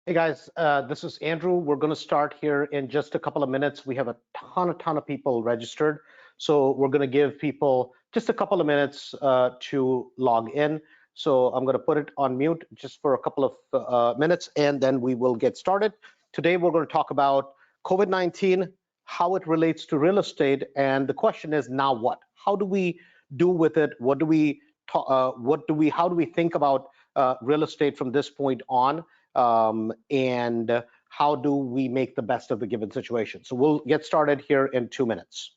Hey guys, this is Andrew. We're going to start here in just a couple of minutes. We have a ton of people registered, so we're going to give people just a couple of minutes to log in. So I'm going to put it on mute just for a couple of minutes, and then we will get started. Today we're going to talk about COVID-19, how it relates to real estate, and the question is now what? How do we do with it? How do we think about real estate from this point on? And how do we make the best of the given situation? So we'll get started here in 2 minutes.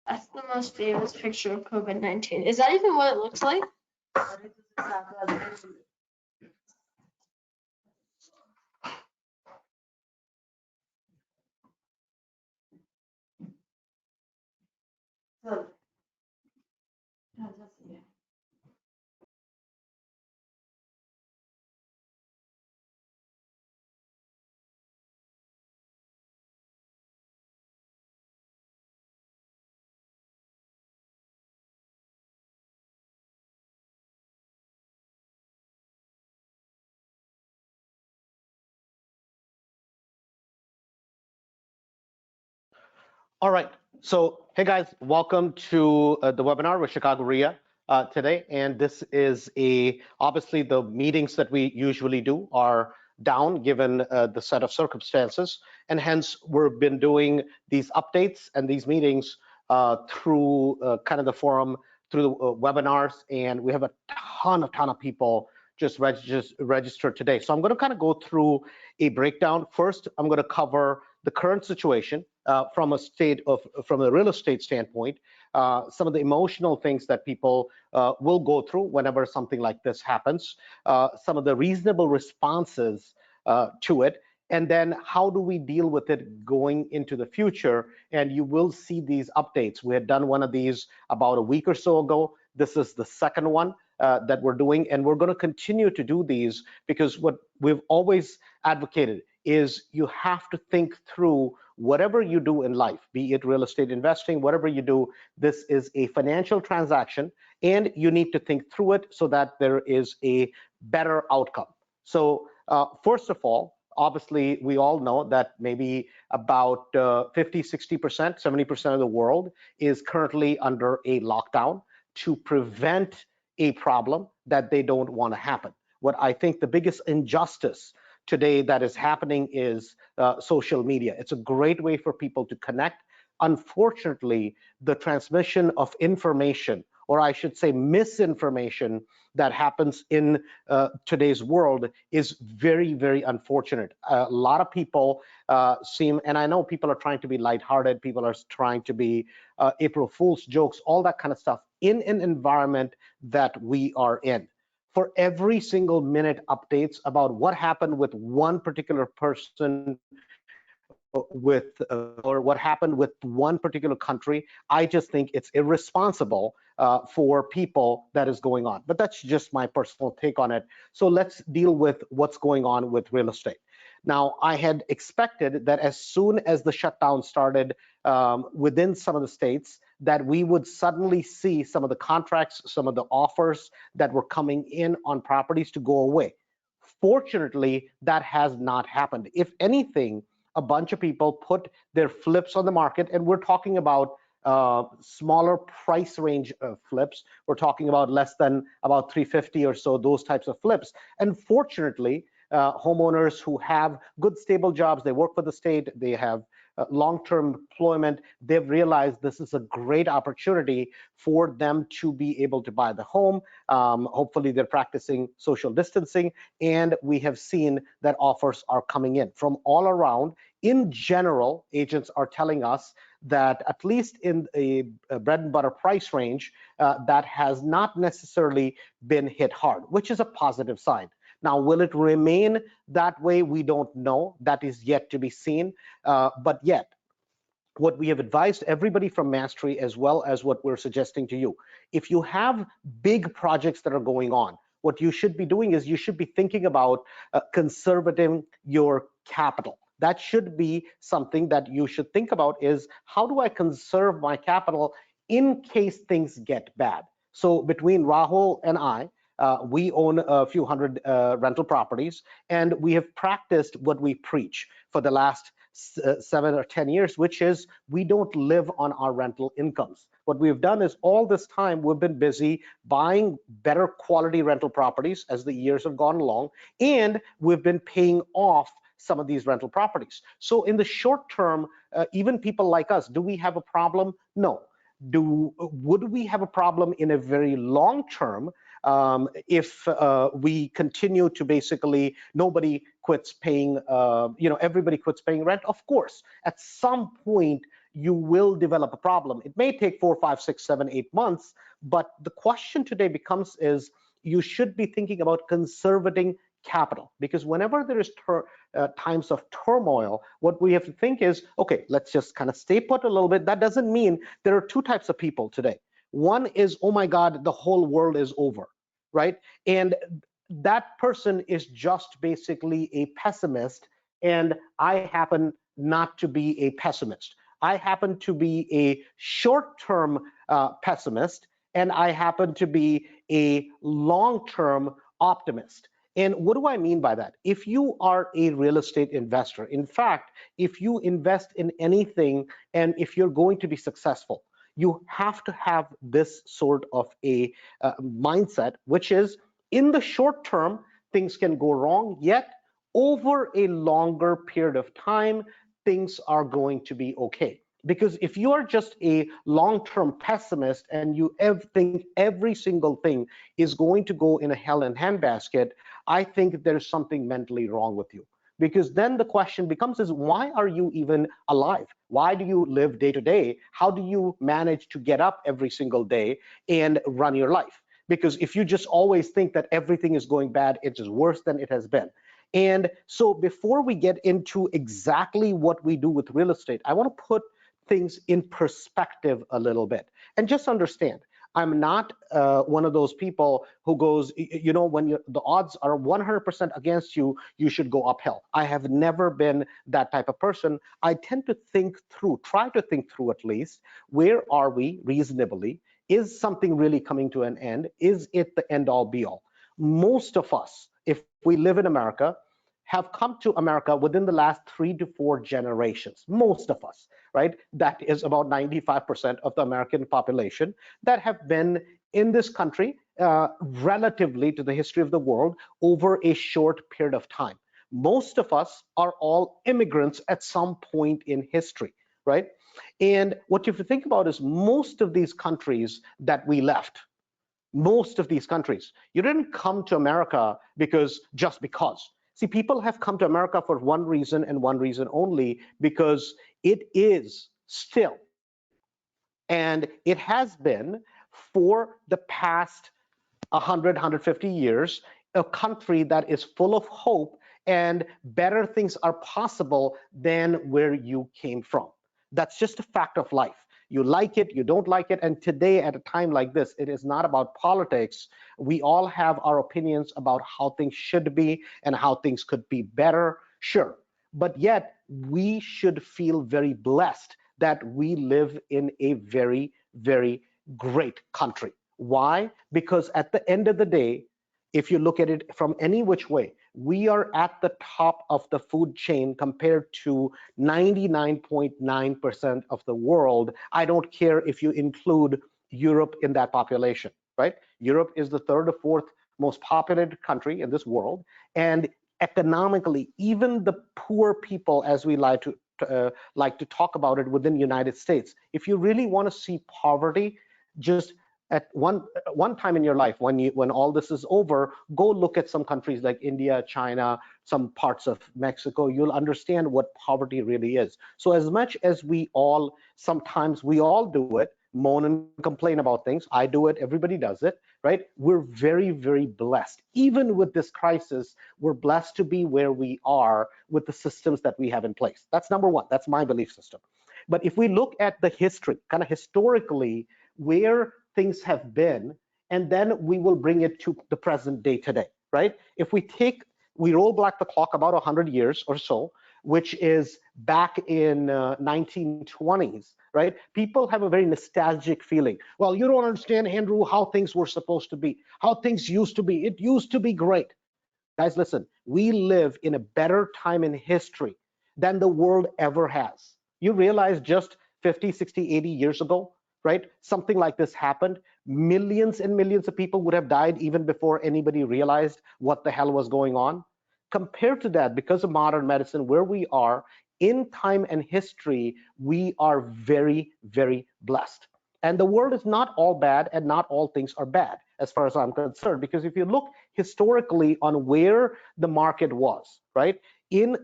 That's the most famous picture of COVID-19. Is that even what it looks like? All right. So, hey guys, welcome to the webinar with Chicago RIA today. And this is obviously the meetings that we usually do are down given the set of circumstances. And hence we've been doing these updates and these meetings through kind of the forum, through the webinars. And we have a ton of people just registered today. So I'm going to kind of go through a breakdown. First, I'm going to cover the current situation from a real estate standpoint, some of the emotional things that people will go through whenever something like this happens, some of the reasonable responses to it, and then how do we deal with it going into the future. And you will see these updates. We had done one of these about a week or so ago. This is the second one that we're doing, and we're going to continue to do these because what we've always advocated is you have to think through whatever you do in life, be it real estate investing, whatever you do, this is a financial transaction, and you need to think through it so that there is a better outcome. So first of all, obviously, we all know that maybe about 50, 60%, 70% of the world is currently under a lockdown to prevent a problem that they don't want to happen. What I think the biggest injustice today that is happening is social media. It's a great way for people to connect. Unfortunately, the transmission of information, or I should say misinformation, that happens in today's world is very unfortunate. A lot of people and I know people are trying to be lighthearted, people are trying to be April Fool's jokes, all that kind of stuff in an environment that we are in. For every single minute updates about what happened with one particular person or what happened with one particular country, I just think it's irresponsible for people that is going on. But that's just my personal take on it. So let's deal with what's going on with real estate. Now, I had expected that as soon as the shutdown started within some of the states, that we would suddenly see some of the contracts, some of the offers that were coming in on properties to go away. Fortunately, that has not happened. If anything, a bunch of people put their flips on the market, and we're talking about smaller price range flips. We're talking about less than about 350 or so, those types of flips. And fortunately, homeowners who have good stable jobs, they work for the state, they have long-term employment, they've realized this is a great opportunity for them to be able to buy the home. Hopefully they're practicing social distancing, and we have seen that offers are coming in from all around. In general, agents are telling us that at least in a bread and butter price range, that has not necessarily been hit hard, which is a positive sign. Now, will it remain that way? We don't know. That is yet to be seen. But yet, what we have advised everybody from Mastery, as well as what we're suggesting to you, if you have big projects that are going on, what you should be doing is you should be thinking about conservating your capital. That should be something that you should think about, is how do I conserve my capital in case things get bad? So between Rahul and I, we own a few hundred rental properties, and we have practiced what we preach for the last 7 or 10 years, which is we don't live on our rental incomes. What we've done is all this time we've been busy buying better quality rental properties as the years have gone along, and we've been paying off some of these rental properties. So in the short term, even people like us, do we have a problem? No. Would we have a problem in a very long term if we continue to basically, nobody quits paying, everybody quits paying rent? Of course, at some point you will develop a problem. It may take 4, 5, 6, 7, 8 months, but the question today becomes is you should be thinking about conserving capital, because whenever there is times of turmoil, what we have to think is, okay, let's just kind of stay put a little bit. That doesn't mean there are two types of people today. One is, oh my God, the whole world is over, right? And that person is just basically a pessimist, and I happen not to be a pessimist. I happen to be a short-term pessimist, and I happen to be a long-term optimist. And what do I mean by that? If you are a real estate investor, in fact, if you invest in anything and if you're going to be successful, you have to have this sort of a mindset, which is in the short term, things can go wrong, yet over a longer period of time, things are going to be okay. Because if you are just a long-term pessimist and you think every single thing is going to go in a hell in handbasket, I think there's something mentally wrong with you. Because then the question becomes is, why are you even alive? Why do you live day to day? How do you manage to get up every single day and run your life? Because if you just always think that everything is going bad, it's just worse than it has been. And so before we get into exactly what we do with real estate, I want to put things in perspective a little bit and just understand. I'm not one of those people who goes, when the odds are 100% against you, you should go uphill. I have never been that type of person. I tend to think through, try to think through at least, where are we reasonably? Is something really coming to an end? Is it the end all be all? Most of us, if we live in America, have come to America within the last 3 to 4 generations. Most of us, right? That is about 95% of the American population that have been in this country relatively to the history of the world over a short period of time. Most of us are all immigrants at some point in history, right? And what you have to think about is most of these countries that we left, most of these countries, you didn't come to America just because. See, people have come to America for one reason and one reason only, because it is still, and it has been for the past 100, 150 years, a country that is full of hope and better things are possible than where you came from. That's just a fact of life. You like it, you don't like it. And today, at a time like this, it is not about politics. We all have our opinions about how things should be and how things could be better, sure. But yet, we should feel very blessed that we live in a very, very great country. Why? Because at the end of the day, if you look at it from any which way, we are at the top of the food chain compared to 99.9% of the world. I don't care if you include Europe in that population, right? Europe is the third or fourth most populated country in this world, and economically, even the poor people, as we like to talk about it within the United States, if you really want to see poverty, just at one time in your life, when all this is over, go look at some countries like India, China, some parts of Mexico. You'll understand what poverty really is. So as much as sometimes we all do it, moan and complain about things. I do it, everybody does it, right? We're very, very blessed. Even with this crisis, we're blessed to be where we are with the systems that we have in place. That's number one. That's my belief system. But if we look at the history, kind of historically, where things have been, and then we will bring it to the present day today, right? If we roll back the clock about 100 years or so, which is back in 1920s, right? People have a very nostalgic feeling. Well, you don't understand, Andrew, how things were supposed to be, how things used to be. It used to be great. Guys, listen, we live in a better time in history than the world ever has. You realize just 50, 60, 80 years ago, right? Something like this happened. Millions and millions of people would have died even before anybody realized what the hell was going on. Compared to that, because of modern medicine, where we are in time and history, we are very, very blessed. And the world is not all bad, and not all things are bad, as far as I'm concerned. Because if you look historically on where the market was, right, in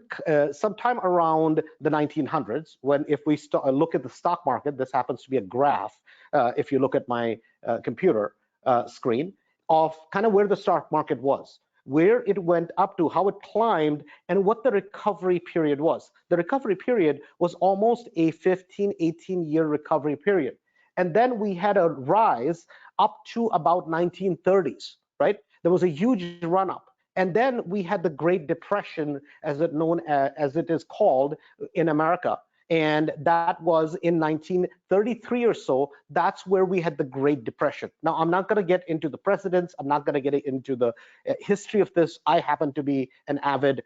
sometime around the 1900s, if we look at the stock market, this happens to be a graph, if you look at my computer screen, of kind of where the stock market was, where it went up to, how it climbed, and what the recovery period was. The recovery period was almost a 15, 18-year recovery period. And then we had a rise up to about 1930s, right? There was a huge run up. And then we had the Great Depression, as it is called in America. And that was in 1933 or so. That's where we had the Great Depression. Now, I'm not going to get into the presidents. I'm not going to get into the history of this. I happen to be an avid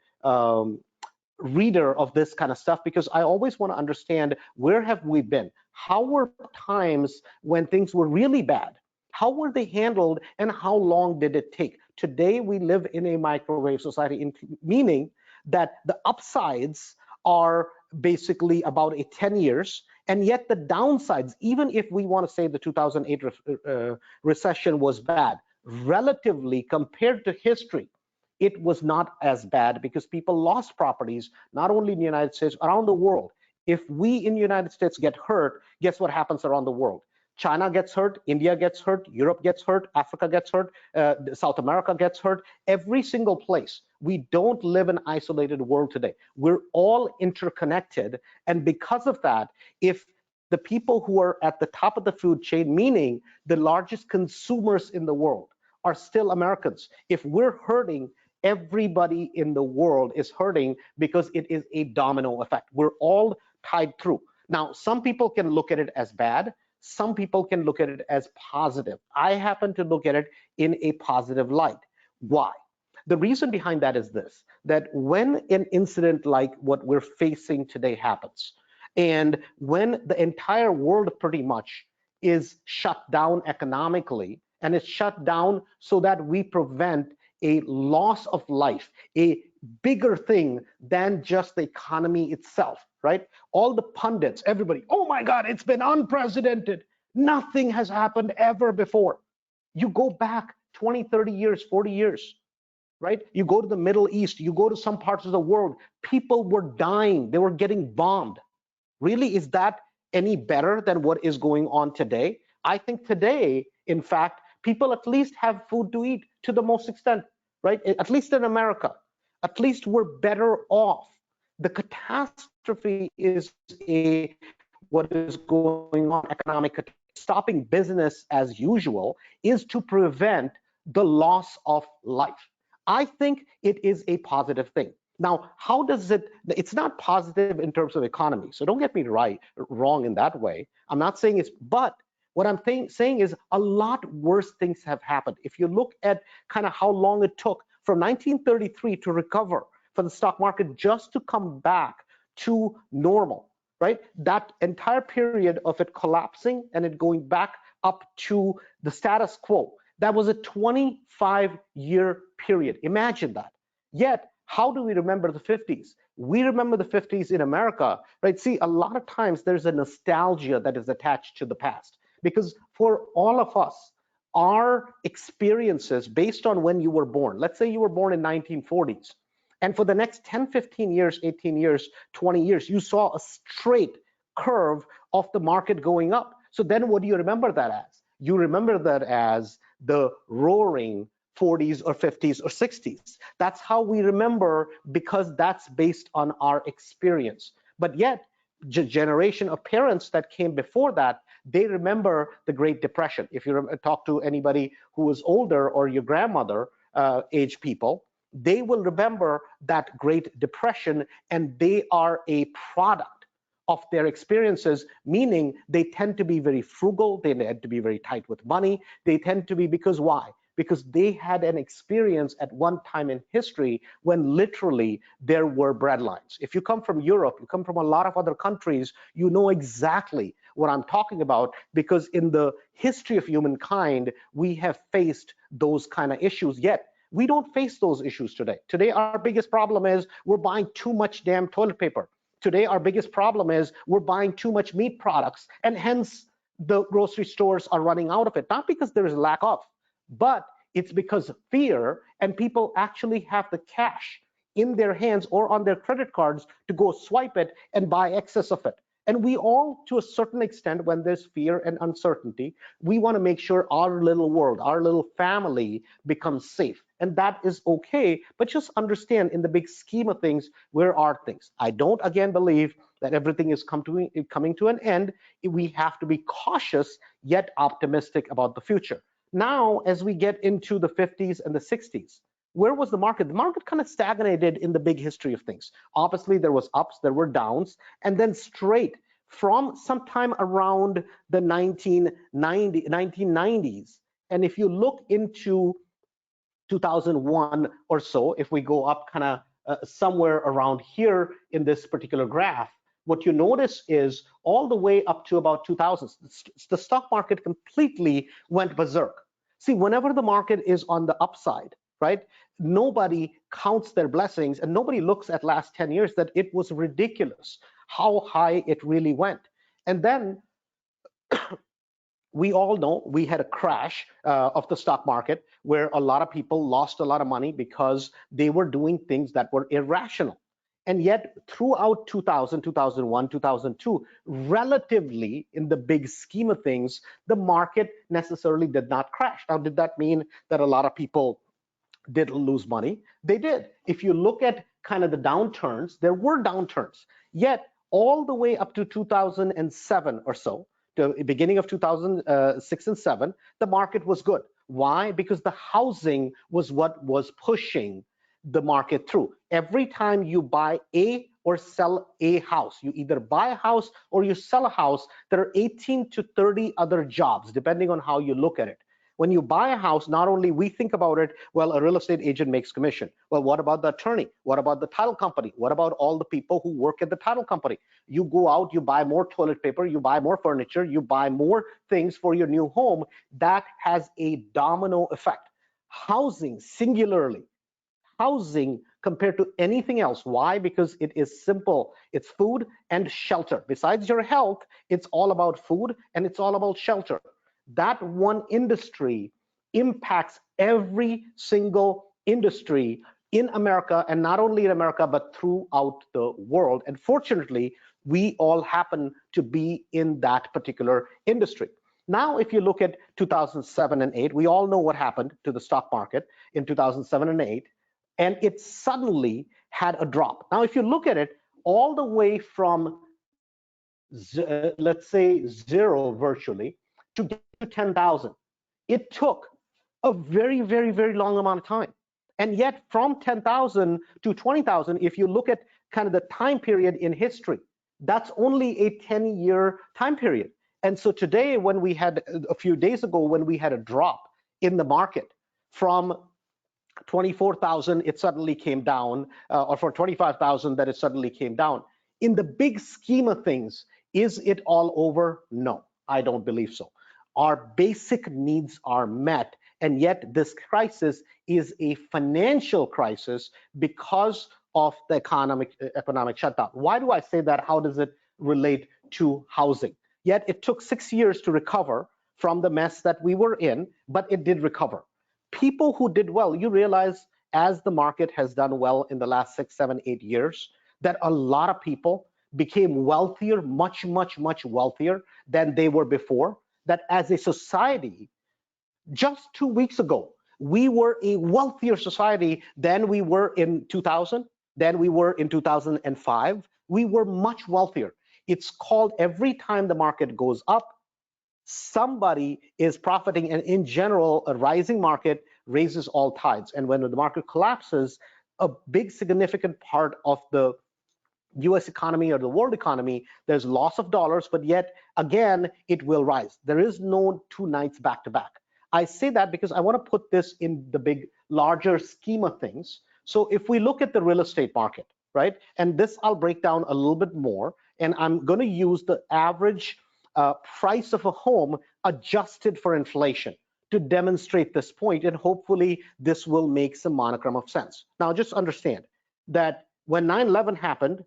reader of this kind of stuff, because I always want to understand, where have we been? How were times when things were really bad? How were they handled, and how long did it take? Today, we live in a microwave society, meaning that the upsides are basically about 10 years, and yet the downsides, even if we want to say the 2008 recession was bad, relatively compared to history, it was not as bad, because people lost properties, not only in the United States, around the world. If we in the United States get hurt, guess what happens around the world? China gets hurt, India gets hurt, Europe gets hurt, Africa gets hurt, South America gets hurt, every single place. We don't live in an isolated world today. We're all interconnected. And because of that, if the people who are at the top of the food chain, meaning the largest consumers in the world, are still Americans, if we're hurting, everybody in the world is hurting, because it is a domino effect. We're all tied through. Now, some people can look at it as bad. Some people can look at it as positive. I happen to look at it in a positive light. Why? The reason behind that is this, that when an incident like what we're facing today happens, and when the entire world pretty much is shut down economically, and it's shut down so that we prevent a loss of life, a bigger thing than just the economy itself, right? All the pundits, everybody, oh my God, it's been unprecedented. Nothing has happened ever before. You go back 20, 30 years, 40 years, right? You go to the Middle East, you go to some parts of the world, people were dying, they were getting bombed. Really, is that any better than what is going on today? I think today, in fact, people at least have food to eat to the most extent, right? At least in America, at least we're better off. The catastrophe is what is going on, economic. Stopping business as usual is to prevent the loss of life. I think it is a positive thing. Now, how does it's not positive in terms of economy. So don't get me wrong in that way. I'm not saying it's, but what I'm saying is a lot worse things have happened. If you look at kind of how long it took from 1933 to recover, for the stock market just to come back to normal, right? That entire period of it collapsing and it going back up to the status quo, that was a 25-year period. Imagine that. Yet, how do we remember the 50s? We remember the 50s in America, right? See, a lot of times there's a nostalgia that is attached to the past, because for all of us, our experiences based on when you were born, let's say you were born in 1940s, and for the next 10, 15 years, 18 years, 20 years, you saw a straight curve of the market going up. So then what do you remember that as? You remember that as the roaring 40s or 50s or 60s. That's how we remember, because that's based on our experience. But yet, generation of parents that came before that, they remember the Great Depression. If you talk to anybody who is older or your grandmother age people, they will remember that Great Depression, and they are a product of their experiences, meaning they tend to be very frugal, they tend to be very tight with money, they tend to be, because why? Because they had an experience at one time in history when literally there were breadlines. If you come from Europe, you come from a lot of other countries, you know exactly what I'm talking about, because in the history of humankind, we have faced those kind of issues. Yet we don't face those issues today. Today, our biggest problem is we're buying too much damn toilet paper. Today, our biggest problem is we're buying too much meat products, and hence the grocery stores are running out of it. Not because there is a lack of, but it's because of fear, and people actually have the cash in their hands or on their credit cards to go swipe it and buy excess of it. And we all, to a certain extent, when there's fear and uncertainty, we want to make sure our little world, our little family becomes safe. And that is okay, but just understand, in the big scheme of things, where are things? I don't, again, believe that everything is coming to an end. We have to be cautious, yet optimistic about the future. Now, as we get into the 50s and the 60s, where was the market? The market kind of stagnated in the big history of things. Obviously, there was ups, there were downs, and then straight from sometime around the 1990s. And if you look into 2001 or so, if we go up kind of somewhere around here in this particular graph, what you notice is all the way up to about 2000, the stock market completely went berserk. See, whenever the market is on the upside, right, nobody counts their blessings, and nobody looks at last 10 years that it was ridiculous how high it really went. And then we all know we had a crash of the stock market where a lot of people lost a lot of money because they were doing things that were irrational. And yet throughout 2000, 2001, 2002, relatively in the big scheme of things, the market necessarily did not crash. Now, did that mean that a lot of people did lose money? They did. If you look at kind of the downturns, there were downturns. Yet all the way up to 2007 or so, the beginning of 2006 and 7, the market was good. Why? Because the housing was what was pushing the market through. Every time you buy a or sell a house, you either buy a house or you sell a house, there are 18 to 30 other jobs, depending on how you look at it. When you buy a house, not only we think about it, well, a real estate agent makes commission. Well, what about the attorney? What about the title company? What about all the people who work at the title company? You go out, you buy more toilet paper, you buy more furniture, you buy more things for your new home. That has a domino effect. Housing, singularly, housing compared to anything else. Why? Because it is simple. It's food and shelter. Besides your health, it's all about food and it's all about shelter. That one industry impacts every single industry in America, and not only in America, but throughout the world. And fortunately, we all happen to be in that particular industry. Now, if you look at 2007 and 8, we all know what happened to the stock market in 2007 and 8, and it suddenly had a drop. Now, if you look at it, all the way from, let's say, zero virtually, to get to 10,000, it took a very, very, very long amount of time. And yet from 10,000 to 20,000, if you look at kind of the time period in history, that's only a 10-year time period. And so today, when we had, a few days ago, when we had a drop in the market from 24,000, it suddenly came down, or for 25,000, that it suddenly came down. In the big scheme of things, is it all over? No, I don't believe so. Our basic needs are met, and yet this crisis is a financial crisis because of the economic shutdown. Why do I say that? How does it relate to housing? Yet it took 6 years to recover from the mess that we were in, but it did recover. People who did well, you realize as the market has done well in the last 6, 7, 8 years, that a lot of people became wealthier, much, much, much wealthier than they were before. That as a society, just 2 weeks ago, we were a wealthier society than we were in 2000, than we were in 2005. We were much wealthier. It's called every time the market goes up, somebody is profiting, and in general, a rising market raises all tides. And when the market collapses, a big significant part of the US economy or the world economy, there's loss of dollars, but yet again, it will rise. There is no two nights back to back. I say that because I want to put this in the big, larger scheme of things. So if we look at the real estate market, right, and this I'll break down a little bit more, and I'm going to use the average price of a home adjusted for inflation to demonstrate this point, and hopefully this will make some monogram of sense. Now, just understand that when 9/11 happened,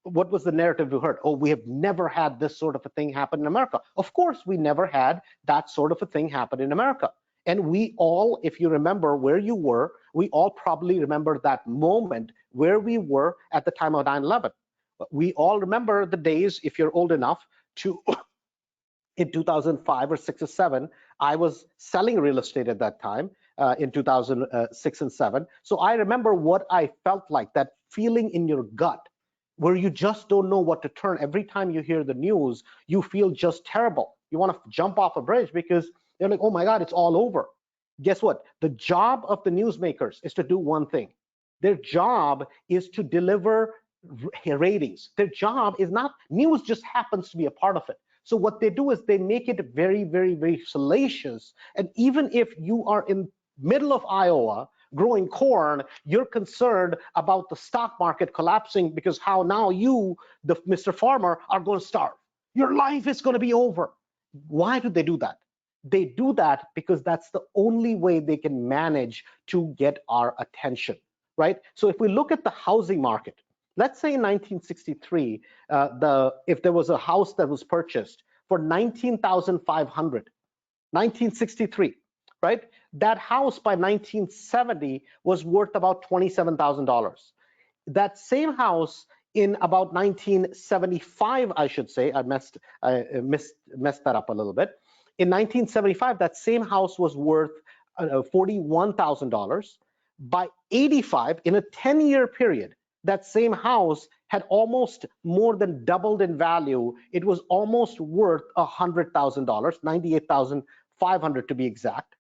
what was the narrative we heard? Oh, we have never had this sort of a thing happen in America. Of course, we never had that sort of a thing happen in America. And we all, if you remember where you were, we all probably remember that moment where we were at the time of 9/11. We all remember the days, if you're old enough to, in 2005 or 6 or 7, I was selling real estate at that time, in 2006 and 7. So I remember what I felt like, that feeling in your gut where you just don't know what to turn. Every time you hear the news, you feel just terrible. You want to jump off a bridge because you're like, oh my God, it's all over. Guess what? The job of the newsmakers is to do one thing. Their job is to deliver ratings. Their job is not, news just happens to be a part of it. So what they do is they make it very, very, very salacious. And even if you are in middle of Iowa growing corn, you're concerned about the stock market collapsing because how now you, the Mr. Farmer, are going to starve. Your life is going to be over. Why do they do that? They do that because that's the only way they can manage to get our attention, right? So if we look at the housing market, let's say in 1963, if there was a house that was purchased for $19,500, 1963, right? That house by 1970 was worth about $27,000. That same house in about 1975, I should say, I messed that up a little bit. In 1975, that same house was worth $41,000. By 85, in a 10-year period, that same house had almost more than doubled in value. It was almost worth $100,000, $98,500 to be exact.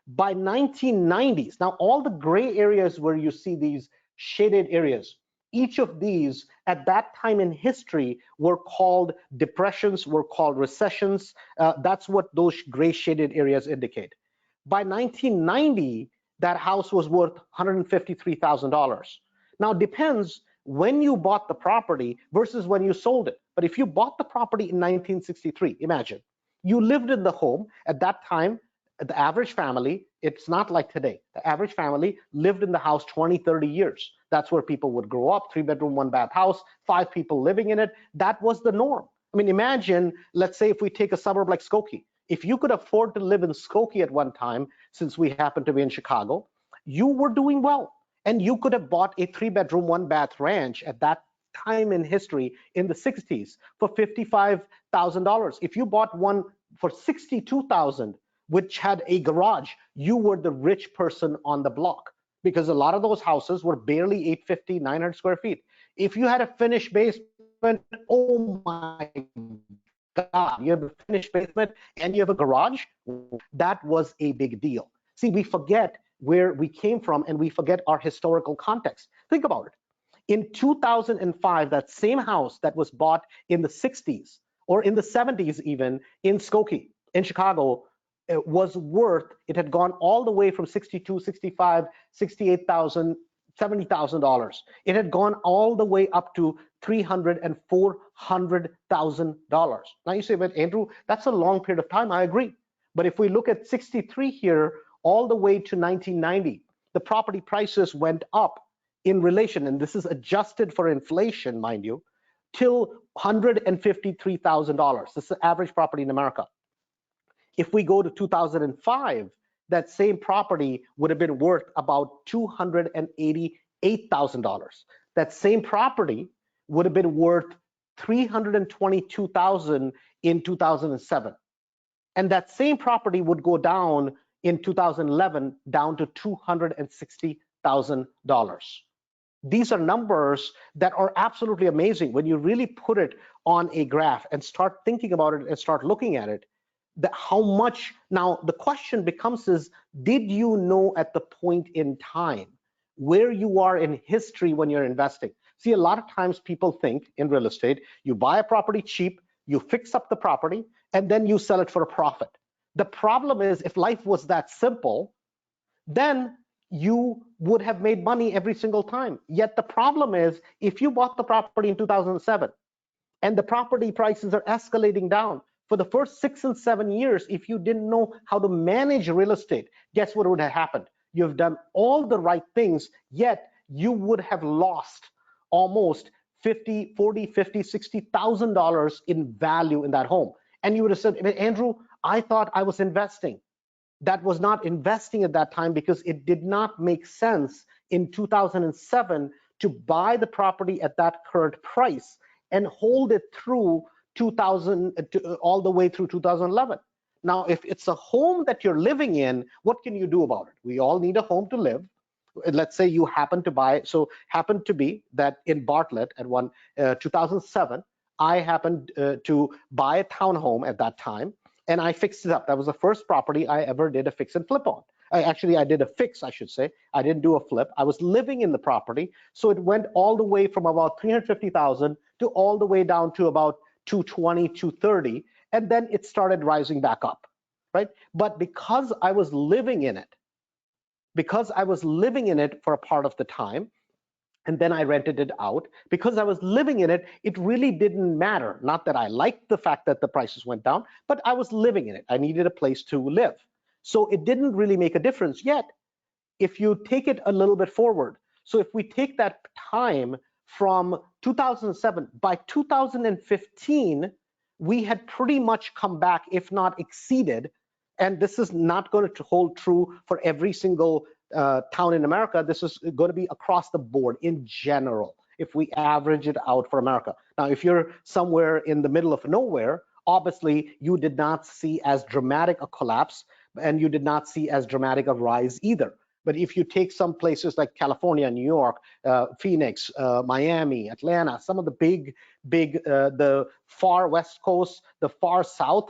By 1990s, now all the gray areas where you see these shaded areas, each of these at that time in history were called depressions, were called recessions. That's what those gray shaded areas indicate. By 1990, that house was worth $153,000. Now, it depends when you bought the property versus when you sold it. But if you bought the property in 1963, imagine, you lived in the home at that time. The average family, it's not like today. The average family lived in the house 20, 30 years. That's where people would grow up, 3-bedroom, 1-bath house, 5 people living in it. That was the norm. I mean, imagine, let's say if we take a suburb like Skokie, if you could afford to live in Skokie at one time, since we happen to be in Chicago, you were doing well. And you could have bought a 3-bedroom, 1-bath ranch at that time in history in the 60s for $55,000. If you bought one for $62,000, which had a garage, you were the rich person on the block, because a lot of those houses were barely 850, 900 square feet. If you had a finished basement, oh my God, you have a finished basement and you have a garage, that was a big deal. See, we forget where we came from and we forget our historical context. Think about it. In 2005, that same house that was bought in the 60s or in the 70s even in Skokie, in Chicago, was worth, it had gone all the way from 62, 65, 68,000, $70,000. It had gone all the way up to $300,000 and $400,000. Now you say, but Andrew, that's a long period of time. I agree. But if we look at 63 here, all the way to 1990, the property prices went up in relation, and this is adjusted for inflation, mind you, till $153,000. This is the average property in America. If we go to 2005, that same property would have been worth about $288,000. That same property would have been worth $322,000 in 2007. And that same property would go down in 2011 down to $260,000. These are numbers that are absolutely amazing when you really put it on a graph and start thinking about it and start looking at it. That how much, now the question becomes is, did you know at the point in time where you are in history when you're investing? See, a lot of times people think in real estate, you buy a property cheap, you fix up the property, and then you sell it for a profit. The problem is, if life was that simple, then you would have made money every single time. Yet the problem is, if you bought the property in 2007 and the property prices are escalating down, for the first 6 and 7 years, if you didn't know how to manage real estate, guess what would have happened? You've done all the right things, yet you would have lost almost $50,000, $40,000, $50,000, $60,000 in value in that home. And you would have said, Andrew, I thought I was investing. That was not investing at that time, because it did not make sense in 2007 to buy the property at that current price and hold it through 2000 all the way through 2011. Now, if it's a home that you're living in, what can you do about it? We all need a home to live. Let's say you happen to buy, so happened to be that in Bartlett at 2007, I happened to buy a townhome at that time, and I fixed it up. That was the first property I ever did a fix and flip on. I did a fix, I should say. I didn't do a flip. I was living in the property, so it went all the way from about $350,000 to all the way down to about $220,000, $230,000, and then it started rising back up, right? But because I was living in it, for a part of the time, and then I rented it out, because I was living in it, it really didn't matter. Not that I liked the fact that the prices went down, but I was living in it. I needed a place to live. So it didn't really make a difference. Yet, if you take it a little bit forward, so if we take that time from 2007, by 2015, we had pretty much come back, if not exceeded, and this is not going to hold true for every single town in America. This is going to be across the board in general, if we average it out for America. Now, if you're somewhere in the middle of nowhere, obviously you did not see as dramatic a collapse, and you did not see as dramatic a rise either. But if you take some places like California, New York, Phoenix, Miami, Atlanta, some of the big, the far West Coast, the far South,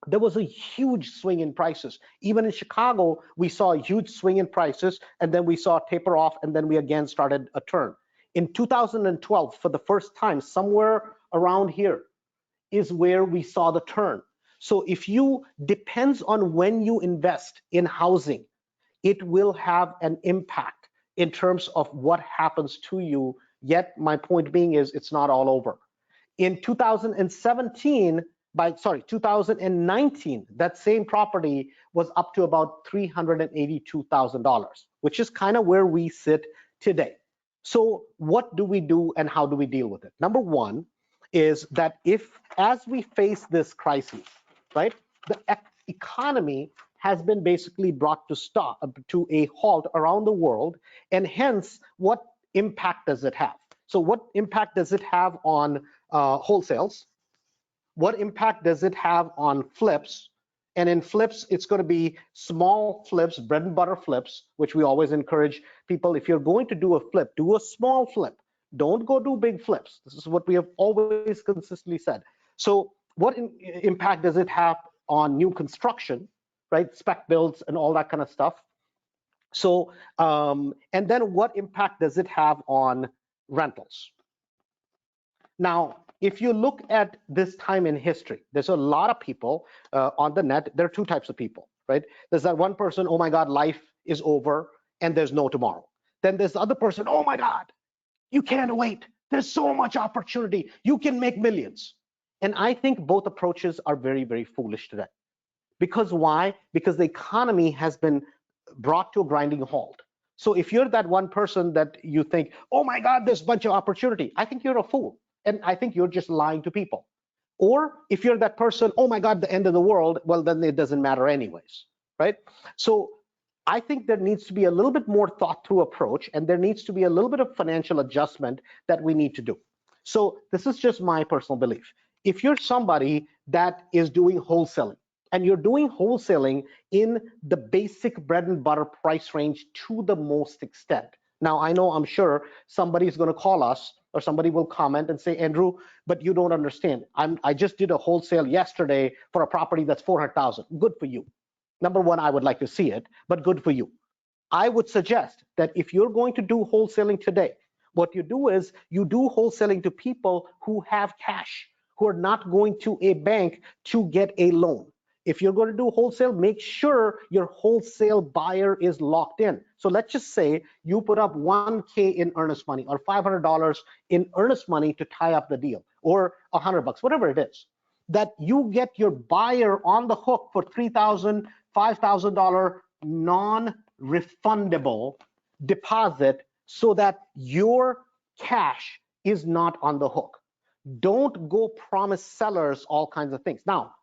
there was a huge swing in prices. Even in Chicago, we saw a huge swing in prices, and then we saw a taper off, and then we again started a turn. In 2012, for the first time, somewhere around here is where we saw the turn. So if you, depends on when you invest in housing, it will have an impact in terms of what happens to you. Yet my point being is, it's not all over. In 2019, that same property was up to about $382,000, which is kind of where we sit today. So what do we do and how do we deal with it? Number one is that as we face this crisis, right, the economy has been basically brought to a halt around the world, and hence, what impact does it have? So what impact does it have on wholesales? What impact does it have on flips? And in flips, it's going to be small flips, bread and butter flips, which we always encourage people. If you're going to do a flip, do a small flip. Don't go do big flips. This is what we have always consistently said. So what impact does it have on new construction, right? Spec builds and all that kind of stuff. So, and then what impact does it have on rentals? Now, if you look at this time in history, there's a lot of people on the net. There are two types of people, right? There's that one person, oh my God, life is over and there's no tomorrow. Then there's the other person, oh my God, you can't wait. There's so much opportunity. You can make millions. And I think both approaches are very, very foolish today. Because why? Because the economy has been brought to a grinding halt. So if you're that one person that you think, oh my God, there's a bunch of opportunity, I think you're a fool. And I think you're just lying to people. Or if you're that person, oh my God, the end of the world, well, then it doesn't matter anyways, right? So I think there needs to be a little bit more thought through approach, and there needs to be a little bit of financial adjustment that we need to do. So this is just my personal belief. If you're somebody that is doing wholesaling, and you're doing wholesaling in the basic bread and butter price range to the most extent. Now, I know, I'm sure somebody's going to call us or somebody will comment and say, Andrew, but you don't understand. I just did a wholesale yesterday for a property that's 400,000. Good for you. Number one, I would like to see it, but good for you. I would suggest that if you're going to do wholesaling today, what you do is you do wholesaling to people who have cash, who are not going to a bank to get a loan. If you're going to do wholesale, make sure your wholesale buyer is locked in. So let's just say you put up 1K in earnest money or $500 in earnest money to tie up the deal, or $100, whatever it is, that you get your buyer on the hook for $3,000, $5,000 non-refundable deposit so that your cash is not on the hook. Don't go promise sellers all kinds of things. Now,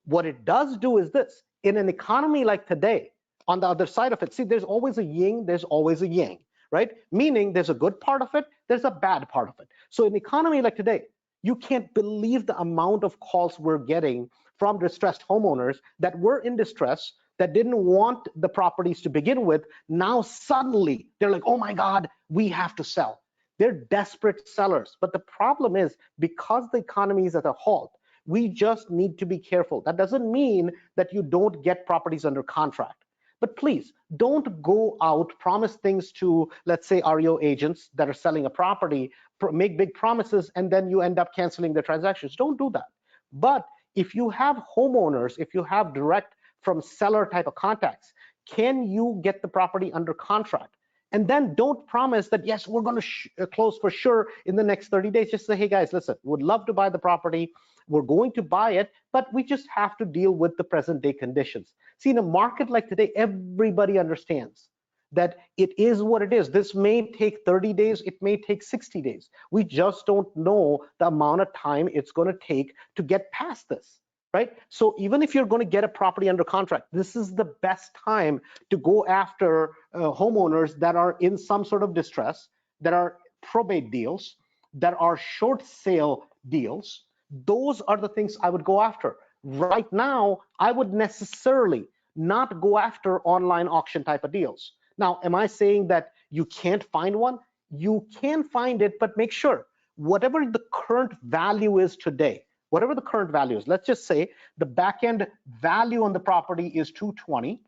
what it does do is this: in an economy like today, on the other side of it, see, there's always a yin, there's always a yang, right? Meaning there's a good part of it, there's a bad part of it. So in an economy like today, you can't believe the amount of calls we're getting from distressed homeowners that were in distress, that didn't want the properties to begin with. Now suddenly they're like, oh my God, we have to sell. They're desperate sellers. But the problem is, because the economy is at a halt, we just need to be careful. That doesn't mean that you don't get properties under contract. But please don't go out, promise things to, let's say, REO agents that are selling a property, make big promises, and then you end up canceling the transactions. Don't do that. But if you have homeowners, if you have direct from seller type of contacts, can you get the property under contract? And then don't promise that, yes, we're going to close for sure in the next 30 days. Just say, hey guys, listen, would love to buy the property. We're going to buy it, but we just have to deal with the present day conditions. See, in a market like today, everybody understands that it is what it is. This may take 30 days, it may take 60 days. We just don't know the amount of time it's going to take to get past this, right? So even if you're going to get a property under contract, this is the best time to go after homeowners that are in some sort of distress, that are probate deals, that are short sale deals. Those are the things I would go after. Right now, I would necessarily not go after online auction type of deals. Now, am I saying that you can't find one? You can find it, but make sure whatever the current value is today, whatever the current value is, let's just say the back end value on the property is 220.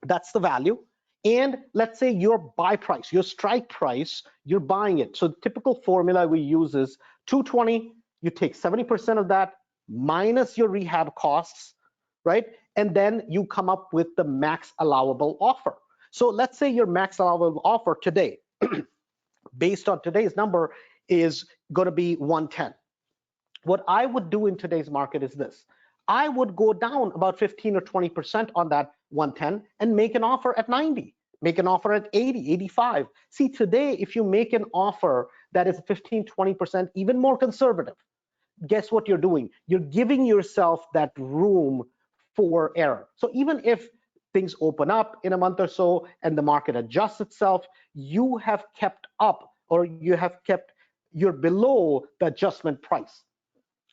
That's the value. And let's say your buy price, your strike price, you're buying it. So the typical formula we use is 220. You take 70% of that minus your rehab costs, right? And then you come up with the max allowable offer. So let's say your max allowable offer today, based on today's number, is going to be 110. What I would do in today's market is this: I would go down about 15 or 20% on that 110 and make an offer at 90, make an offer at 80, 85. See, today, if you make an offer that is 15, 20%, even more conservative, guess what you're doing? You're giving yourself that room for error. So even if things open up in a month or so and the market adjusts itself, you have kept up, or you're below the adjustment price.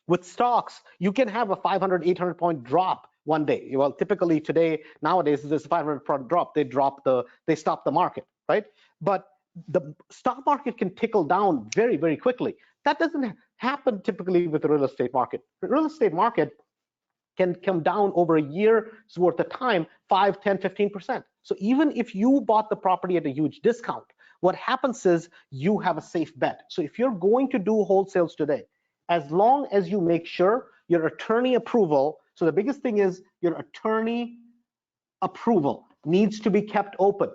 With stocks, you can have a 500, 800 point drop one day. Well, typically today, nowadays, there's a 500 point drop. They stop the market, right? But the stock market can tickle down very, very quickly. That doesn't happen typically with the real estate market. The real estate market can come down over a year's worth of time, 5, 10, 15%. So even if you bought the property at a huge discount, what happens is you have a safe bet. So if you're going to do wholesales today, as long as you make sure your attorney approval. So the biggest thing is your attorney approval needs to be kept open.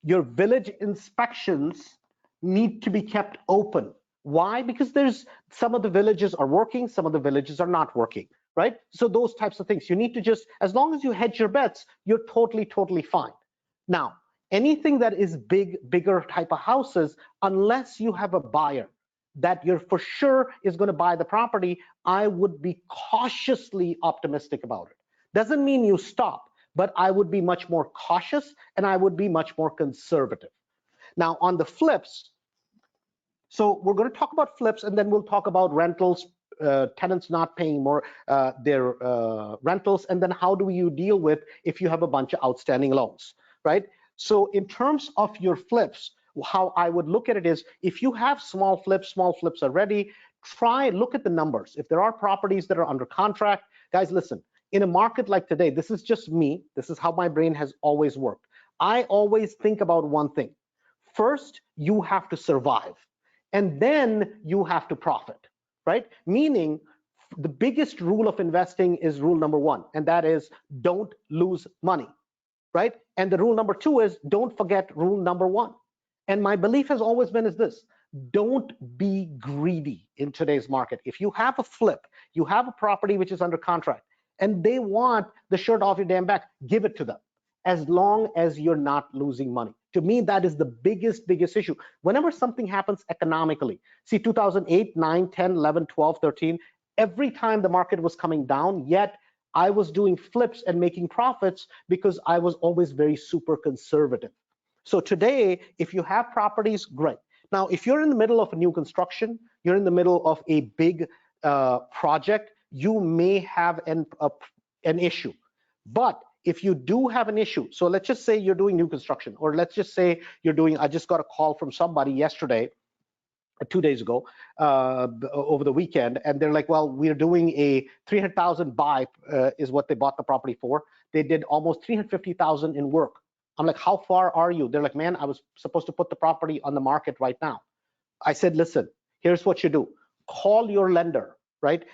Your village inspections need to be kept open. Why? Because there's some of the villages are working, some of the villages are not working, right? So those types of things, you need to just, as long as you hedge your bets, you're totally fine. Now, anything that is bigger type of houses, unless you have a buyer that you're for sure is going to buy the property, I would be cautiously optimistic about it. Doesn't mean you stop, but I would be much more cautious and I would be much more conservative. Now, on the flips, so we're going to talk about flips and then we'll talk about rentals, tenants not paying more their rentals, and then how do you deal with if you have a bunch of outstanding loans, right? So in terms of your flips, how I would look at it is, if you have small flips already, look at the numbers. If there are properties that are under contract, guys, listen, in a market like today, this is just me, this is how my brain has always worked. I always think about one thing. First, you have to survive, and then you have to profit, right? Meaning, the biggest rule of investing is rule number one, and that is don't lose money, right? And the rule number two is don't forget rule number one. And my belief has always been is this: don't be greedy in today's market. If you have a flip, you have a property which is under contract, and they want the shirt off your damn back, give it to them, as long as you're not losing money. To me, that is the biggest issue. Whenever something happens economically, see 2008, 9, 10, 11, 12, 13, every time the market was coming down, yet I was doing flips and making profits because I was always very super conservative. So today, if you have properties, great. Now, if you're in the middle of a new construction, you're in the middle of a big project, you may have an issue. But if you do have an issue, so let's just say you're doing new construction, or let's just say you're doing, I just got a call from somebody yesterday, 2 days ago, over the weekend, and they're like, well, we're doing a 300,000 buy, is what they bought the property for. They did almost 350,000 in work. I'm like, how far are you? They're like, man, I was supposed to put the property on the market right now. I said, listen, here's what you do. Call your lender, right?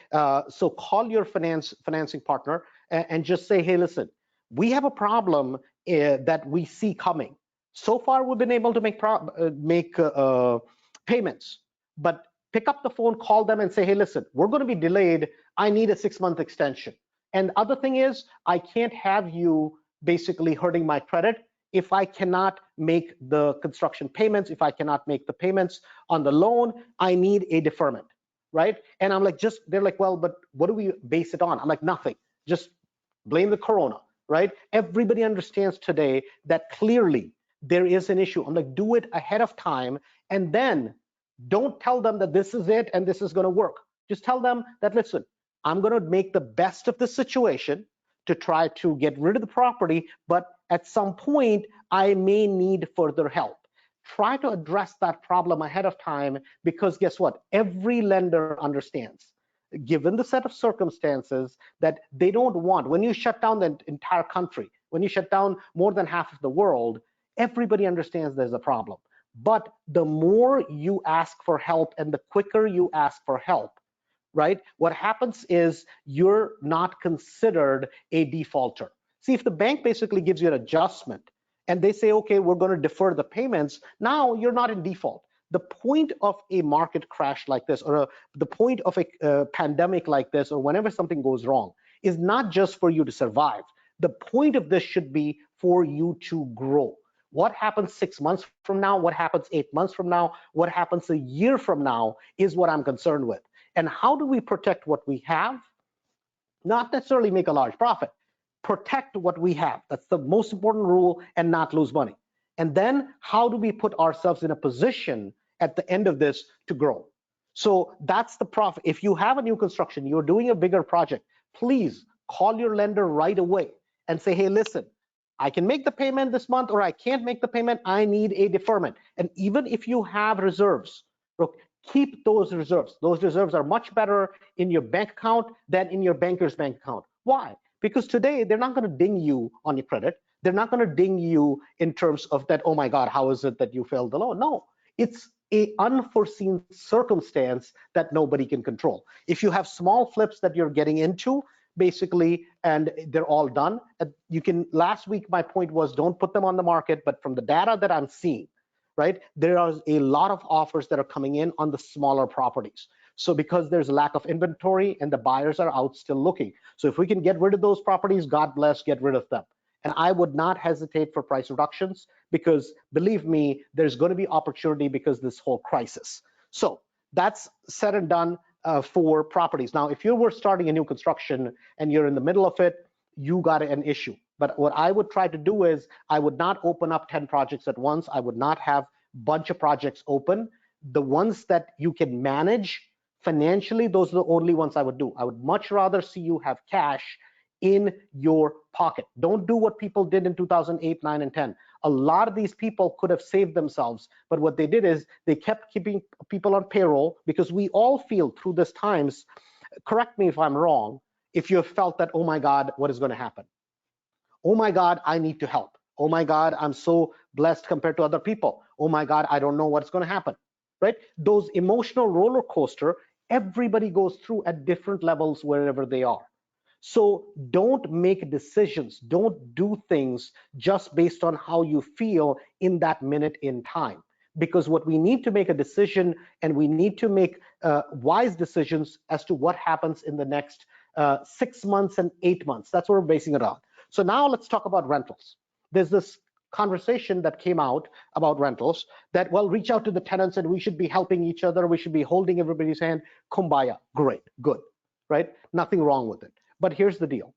So call your financing partner and just say, hey, listen, we have a problem that we see coming. So far, we've been able to make payments, but pick up the phone, call them and say, hey, listen, we're going to be delayed. I need a 6-month extension. And the other thing is, I can't have you basically hurting my credit if I cannot make the construction payments, if I cannot make the payments on the loan. I need a deferment, right? And I'm like, they're like, well, but what do we base it on? I'm like, nothing, just blame the corona, right? Everybody understands today that clearly there is an issue. I'm like, do it ahead of time, and then don't tell them that this is it and this is going to work. Just tell them that, listen, I'm going to make the best of the situation to try to get rid of the property, but at some point I may need further help. Try to address that problem ahead of time, because guess what? Every lender understands, given the set of circumstances, that they don't want, when you shut down the entire country, when you shut down more than half of the world, everybody understands there's a problem. But the more you ask for help and the quicker you ask for help, right, what happens is you're not considered a defaulter. See, if the bank basically gives you an adjustment and they say, okay, we're going to defer the payments, now you're not in default. The point of a market crash like this, or the point of a pandemic like this, or whenever something goes wrong, is not just for you to survive. The point of this should be for you to grow. What happens 6 months from now, what happens 8 months from now, what happens a year from now is what I'm concerned with. And how do we protect what we have? Not necessarily make a large profit. Protect what we have. That's the most important rule, and not lose money. And then how do we put ourselves in a position at the end of this to grow? So that's the profit. If you have a new construction, you're doing a bigger project, please call your lender right away and say, hey, listen, I can make the payment this month, or I can't make the payment. I need a deferment. And even if you have reserves, look, keep those reserves. Those reserves are much better in your bank account than in your banker's bank account. Why? Because today they're not going to ding you on your credit. They're not going to ding you in terms of that, oh my God, how is it that you failed the loan? No, it's a unforeseen circumstance that nobody can control. If you have small flips that you're getting into, basically, and they're all done, you can, last week my point was don't put them on the market, but from the data that I'm seeing, right, there are a lot of offers that are coming in on the smaller properties. So because there's a lack of inventory and the buyers are out still looking. So if we can get rid of those properties, God bless, get rid of them. And I would not hesitate for price reductions, because believe me, there's going to be opportunity because this whole crisis. So that's said and done for properties. Now, if you were starting a new construction and you're in the middle of it, you got an issue. But what I would try to do is I would not open up 10 projects at once. I would not have a bunch of projects open. The ones that you can manage financially, those are the only ones I would do. I would much rather see you have cash in your pocket. Don't do what people did in 2008, 9, and 10. A lot of these people could have saved themselves, but what they did is they kept keeping people on payroll, because we all feel through this times, correct me if I'm wrong, if you have felt that, oh my God, what is going to happen? Oh my God, I need to help. Oh my God, I'm so blessed compared to other people. Oh my God, I don't know what's going to happen, right? Those emotional roller coaster, everybody goes through at different levels wherever they are. So don't make decisions, don't do things just based on how you feel in that minute in time. Because what we need to make a decision, and we need to make wise decisions as to what happens in the next 6 months and 8 months. That's what we're basing it on. So now let's talk about rentals. There's this conversation that came out about rentals that, well, reach out to the tenants and we should be helping each other. We should be holding everybody's hand. Kumbaya, great, good, right? Nothing wrong with it. But here's the deal.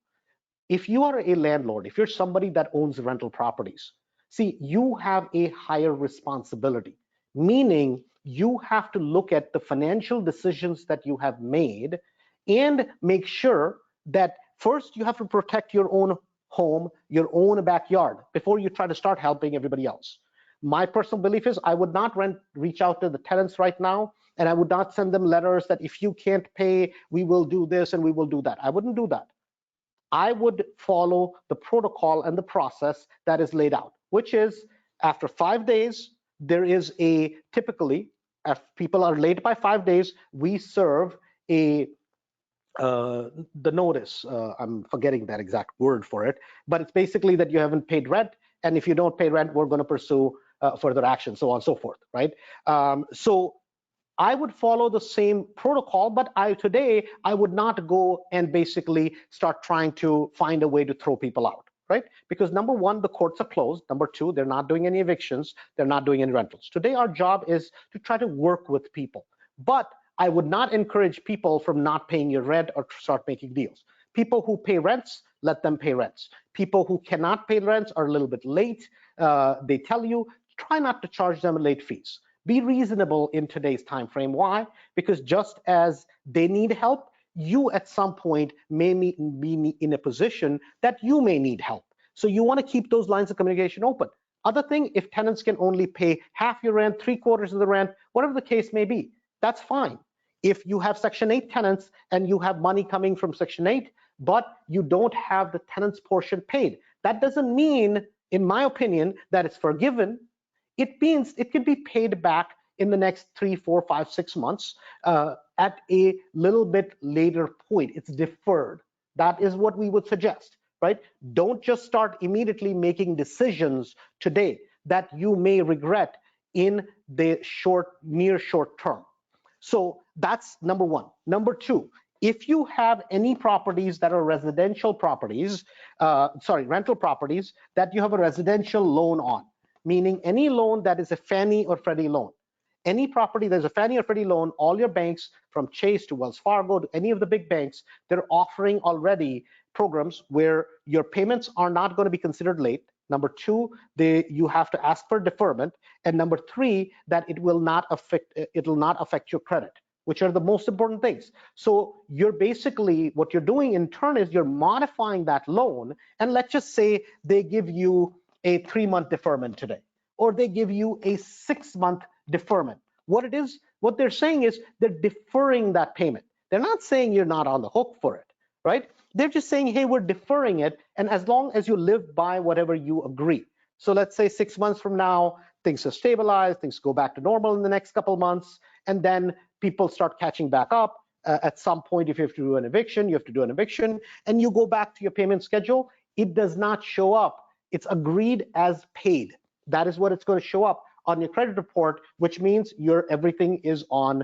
If you are a landlord, if you're somebody that owns rental properties, see, you have a higher responsibility, meaning you have to look at the financial decisions that you have made and make sure that first you have to protect your own home, your own backyard, before you try to start helping everybody else. My personal belief is I would not reach out to the tenants right now, and I would not send them letters that if you can't pay, we will do this and we will do that. I wouldn't do that. I would follow the protocol and the process that is laid out, which is after 5 days, there is a typically, if people are late by 5 days, we serve a the notice. I'm forgetting that exact word for it, but it's basically that you haven't paid rent, and if you don't pay rent, we're going to pursue further action, so on and so forth, right? So I would follow the same protocol, but today I would not go and basically start trying to find a way to throw people out, right? Because number one, the courts are closed. Number two, they're not doing any evictions. They're not doing any rentals. Today, our job is to try to work with people. But I would not encourage people from not paying your rent or start making deals. People who pay rents, let them pay rents. People who cannot pay rents are a little bit late. They tell you, try not to charge them late fees. Be reasonable in today's time frame. Why? Because just as they need help, you at some point may be in a position that you may need help. So you want to keep those lines of communication open. Other thing, if tenants can only pay half your rent, 3/4 of the rent, whatever the case may be, that's fine. If you have Section 8 tenants and you have money coming from Section 8, but you don't have the tenants portion paid, that doesn't mean, in my opinion, that it's forgiven. It means it can be paid back in the next 3, 4, 5, 6 months at a little bit later point. It's deferred. That is what we would suggest, right? Don't just start immediately making decisions today that you may regret in the near short term. So that's number one. Number two, if you have any properties that are residential properties, rental properties that you have a residential loan on, meaning any loan that is a Fannie or Freddie loan. Any property there's a Fannie or Freddie loan, all your banks from Chase to Wells Fargo to any of the big banks, they're offering already programs where your payments are not going to be considered late. Number two, you have to ask for deferment. And number three, that it will not affect your credit, which are the most important things. So you're basically, what you're doing in turn is you're modifying that loan. And let's just say they give you a 3-month deferment today, or they give you a 6-month deferment. What they're saying is they're deferring that payment. They're not saying you're not on the hook for it, right? They're just saying, hey, we're deferring it, and as long as you live by whatever you agree. So let's say 6 months from now, things have stabilized, things go back to normal in the next couple of months, and then people start catching back up. At some point, if you have to do an eviction, you have to do an eviction, and you go back to your payment schedule. It does not show up. It's agreed as paid. That is what it's going to show up on your credit report, which means everything is on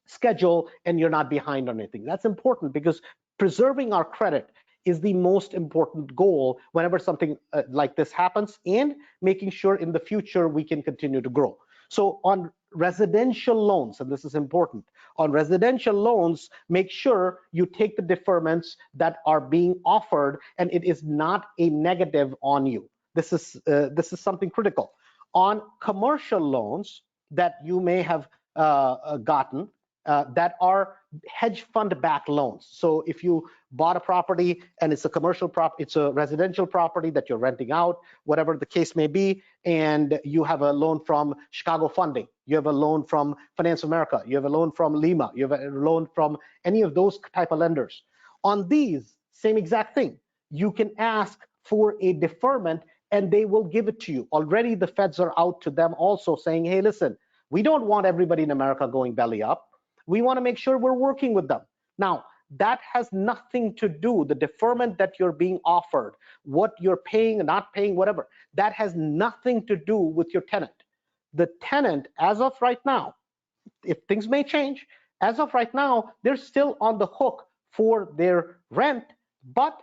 schedule and you're not behind on anything. That's important because preserving our credit is the most important goal whenever something like this happens, and making sure in the future we can continue to grow. So on residential loans, and this is important, on residential loans, make sure you take the deferments that are being offered and it is not a negative on you. This is something critical. On commercial loans that you may have gotten, that are hedge fund backed loans. So if you bought a property and it's a commercial it's a residential property that you're renting out, whatever the case may be, and you have a loan from Chicago Funding, you have a loan from Finance America, you have a loan from Lima, you have a loan from any of those type of lenders. On these, same exact thing. You can ask for a deferment and they will give it to you. Already the feds are out to them also saying, hey, listen, we don't want everybody in America going belly up. We want to make sure we're working with them. Now, that has nothing to do, the deferment that you're being offered, what you're paying and not paying, whatever, that has nothing to do with your tenant. The tenant, as of right now, if things may change, as of right now, they're still on the hook for their rent, but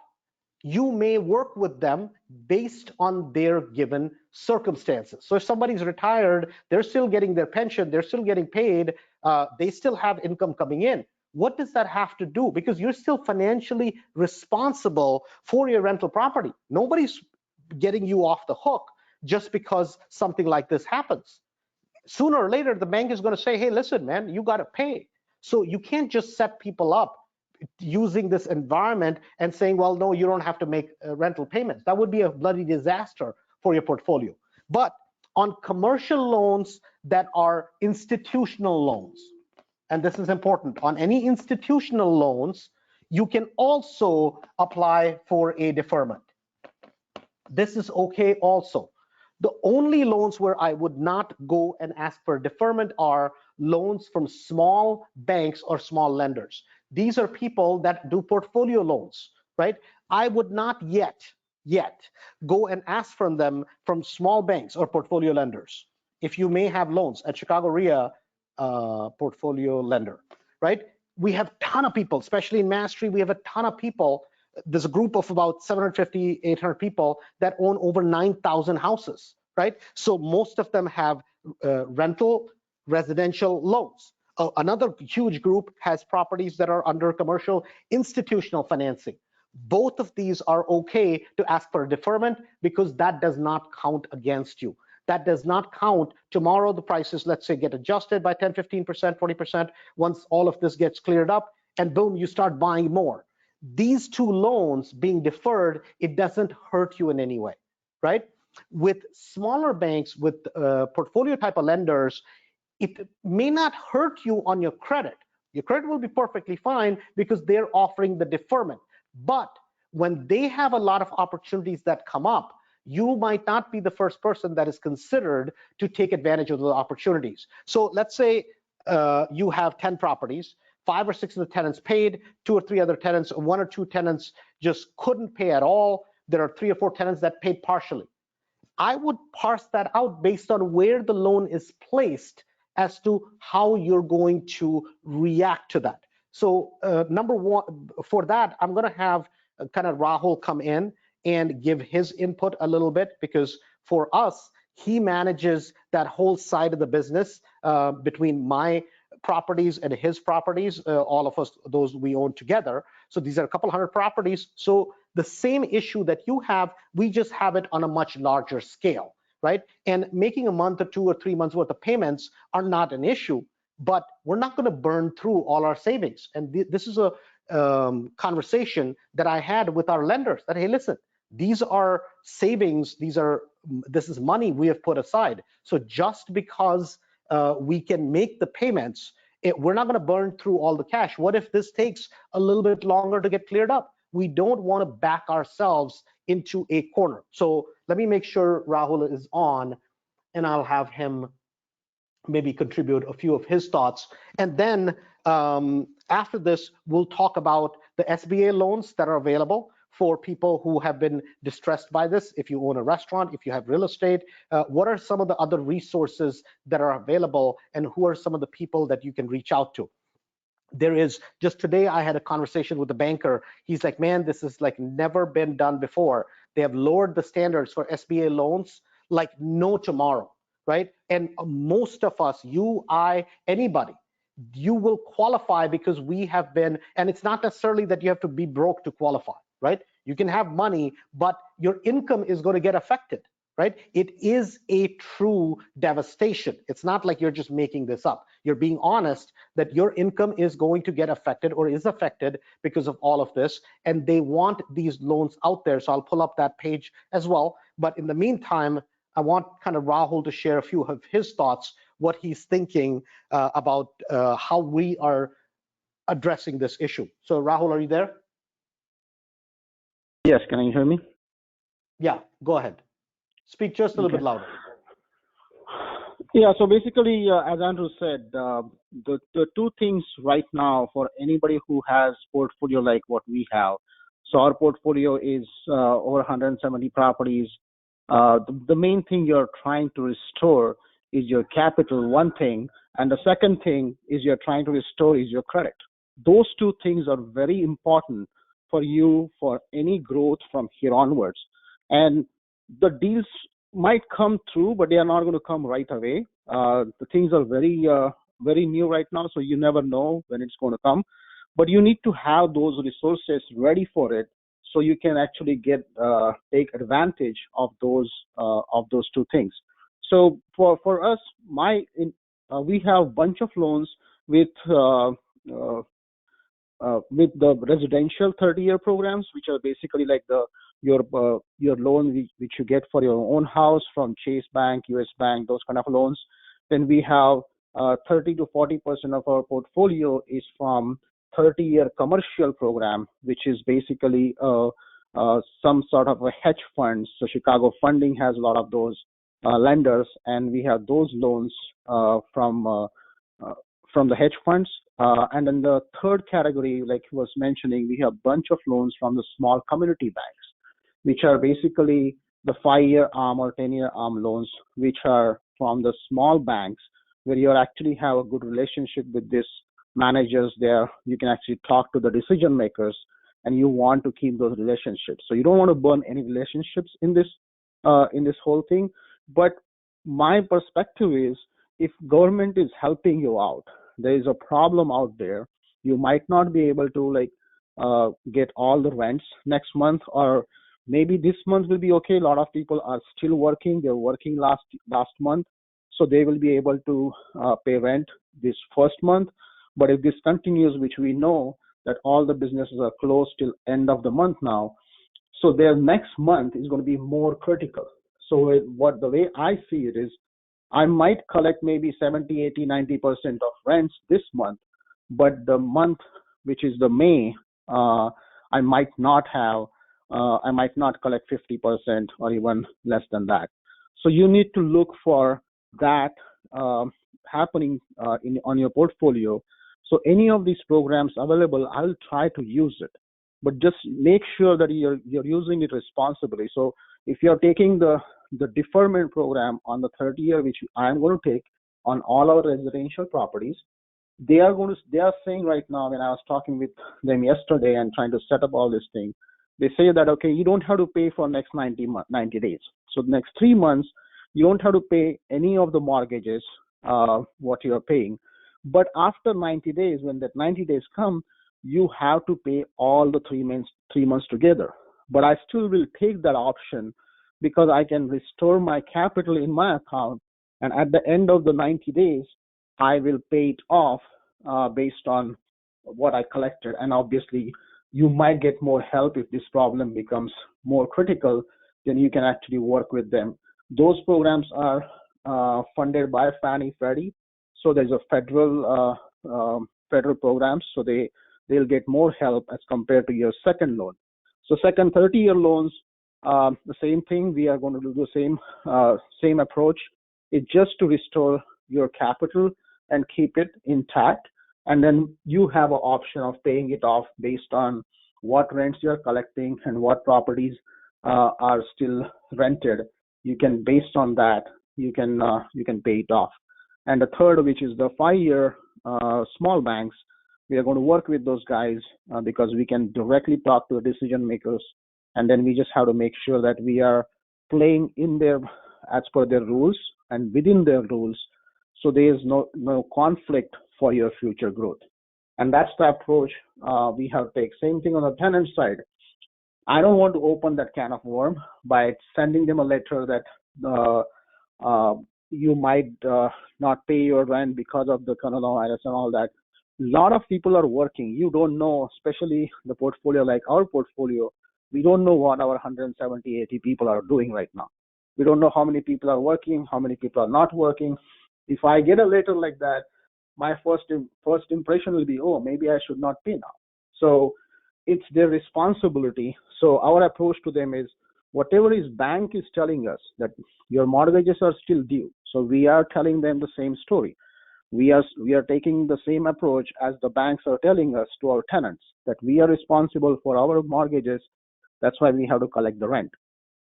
you may work with them based on their given circumstances. So if somebody's retired, they're still getting their pension, they're still getting paid, they still have income coming in. What does that have to do? Because you're still financially responsible for your rental property. Nobody's getting you off the hook just because something like this happens. Sooner or later, the bank is going to say, hey, listen, man, you got to pay. So you can't just set people up using this environment and saying, well, no, you don't have to make rental payments. That would be a bloody disaster for your portfolio. But on commercial loans that are institutional loans, and this is important, on any institutional loans, you can also apply for a deferment. This is okay also. The only loans where I would not go and ask for deferment are loans from small banks or small lenders. These are people that do portfolio loans, right? I would not yet go and ask from them from small banks or portfolio lenders. If you may have loans at Chicago RIA, portfolio lender, right? We have a ton of people, especially in Mastery, we have a ton of people. There's a group of about 750, 800 people that own over 9,000 houses, right? So most of them have rental residential loans. Another huge group has properties that are under commercial institutional financing. Both of these are okay to ask for a deferment because that does not count against you. That does not count. Tomorrow the prices, let's say, get adjusted by 10, 15%, 20% once all of this gets cleared up, and boom, you start buying more. These two loans being deferred, it doesn't hurt you in any way, right? With smaller banks, with portfolio type of lenders, it may not hurt you on your credit. Your credit will be perfectly fine because they're offering the deferment. But when they have a lot of opportunities that come up, you might not be the first person that is considered to take advantage of the opportunities. So let's say you have 10 properties, 5 or 6 of the tenants paid, 2 or 3 other tenants, 1 or 2 tenants just couldn't pay at all. There are 3 or 4 tenants that paid partially. I would parse that out based on where the loan is placed as to how you're going to react to that. So number one, for that, I'm going to have kind of Rahul come in and give his input a little bit, because for us, he manages that whole side of the business between my properties and his properties, all of us, those we own together. So these are a couple hundred properties. So the same issue that you have, we just have it on a much larger scale, right? And making a month or 2 or 3 months worth of payments are not an issue, but we're not going to burn through all our savings. And this is a conversation that I had with our lenders that, hey, listen, these are savings, this is money we have put aside. So just because we can make the payments, we're not going to burn through all the cash. What if this takes a little bit longer to get cleared up? We don't want to back ourselves into a corner. So let me make sure Rahul is on. and I'll have him maybe contribute a few of his thoughts. And then after this, we'll talk about the SBA loans that are available for people who have been distressed by this. If you own a restaurant, if you have real estate, what are some of the other resources that are available, and who are some of the people that you can reach out to? There is, just today I had a conversation with a banker. He's like, man, this has like never been done before. They have lowered the standards for SBA loans like no tomorrow, right? And most of us, you, I, anybody, you will qualify because we have been, and it's not necessarily that you have to be broke to qualify, right? You can have money, but your income is going to get affected, right? It is a true devastation. It's not like you're just making this up. You're being honest that your income is going to get affected or is affected because of all of this, and they want these loans out there. So I'll pull up that page as well. But in the meantime, I want kind of Rahul to share a few of his thoughts, what he's thinking about how we are addressing this issue. So Rahul, are you there? Yes, can you hear me? Yeah, go ahead. Speak just a little Okay. bit louder. Yeah, so basically, as Andrew said, the two things right now for anybody who has portfolio like what we have. So our portfolio is over 170 properties. The main thing you're trying to restore is your capital, one thing, and the second thing is you're trying to restore is your credit. Those two things are very important for you for any growth from here onwards. And the deals might come through, but they are not going to come right away. The things are very new right now, so you never know when it's going to come. But you need to have those resources ready for it, so you can actually take advantage of those two things. So for us, we have a bunch of loans with the residential 30-year programs, which are basically like your loan which you get for your own house from Chase Bank, US Bank, those kind of loans. Then we have 30 to 40% of our portfolio is from 30-year commercial program, which is basically some sort of a hedge fund. So Chicago Funding has a lot of those lenders, and we have those loans from the hedge funds. And then the third category, like he was mentioning, we have a bunch of loans from the small community banks, which are basically the 5-year arm or 10-year arm loans, which are from the small banks, where you actually have a good relationship with these managers there. You can actually talk to the decision makers, and you want to keep those relationships. So you don't want to burn any relationships in this whole thing. But my perspective is, if government is helping you out, there is a problem out there. You might not be able to get all the rents next month, or maybe this month will be okay. A lot of people are still working. They're working last month, so they will be able to pay rent this first month. But if this continues, which we know that all the businesses are closed till end of the month now, so their next month is going to be more critical. So the way I see it is, I might collect maybe 70, 80, 90% of rents this month, but the month, which is the May, I might not collect 50% or even less than that. So you need to look for that happening on your portfolio. So any of these programs available, I'll try to use it, but just make sure that you're using it responsibly. So if you're taking the deferment program on the 30-year, which I'm going to take on all our residential properties, they are saying right now, when I was talking with them yesterday and trying to set up all this thing, they say that, okay, you don't have to pay for next 90 days. So the next 3 months, you don't have to pay any of the mortgages, what you're paying. But after 90 days, when that 90 days come, you have to pay all the 3 months together. But I still will take that option, because I can restore my capital in my account, and at the end of the 90 days, I will pay it off based on what I collected. And obviously, you might get more help if this problem becomes more critical. Then you can actually work with them. Those programs are funded by Fannie Freddie, so there's a federal programs, so they'll get more help as compared to your second loan. So second 30-year loans, the same thing. We are going to do the same approach. It's just to restore your capital and keep it intact. And then you have an option of paying it off based on what rents you're collecting and what properties are still rented. You can, based on that, you can pay it off. And the third, which is the 5-year small banks, we are going to work with those guys because we can directly talk to the decision makers, and then we just have to make sure that we are playing in their as per their rules and within their rules, so there is no conflict for your future growth. And that's the approach we have to take. Same thing on the tenant side. I don't want to open that can of worm by sending them a letter that you might not pay your rent because of the coronavirus and all that. A lot of people are working. You don't know, especially the portfolio like our portfolio, we don't know what our 170, 80 people are doing right now. We don't know how many people are working, how many people are not working. If I get a letter like that, my first impression will be, oh, maybe I should not pay now. So it's their responsibility. So our approach to them is, whatever is bank is telling us that your mortgages are still due. So we are telling them the same story. We are taking the same approach as the banks are telling us to our tenants, that we are responsible for our mortgages. That's why we have to collect the rent.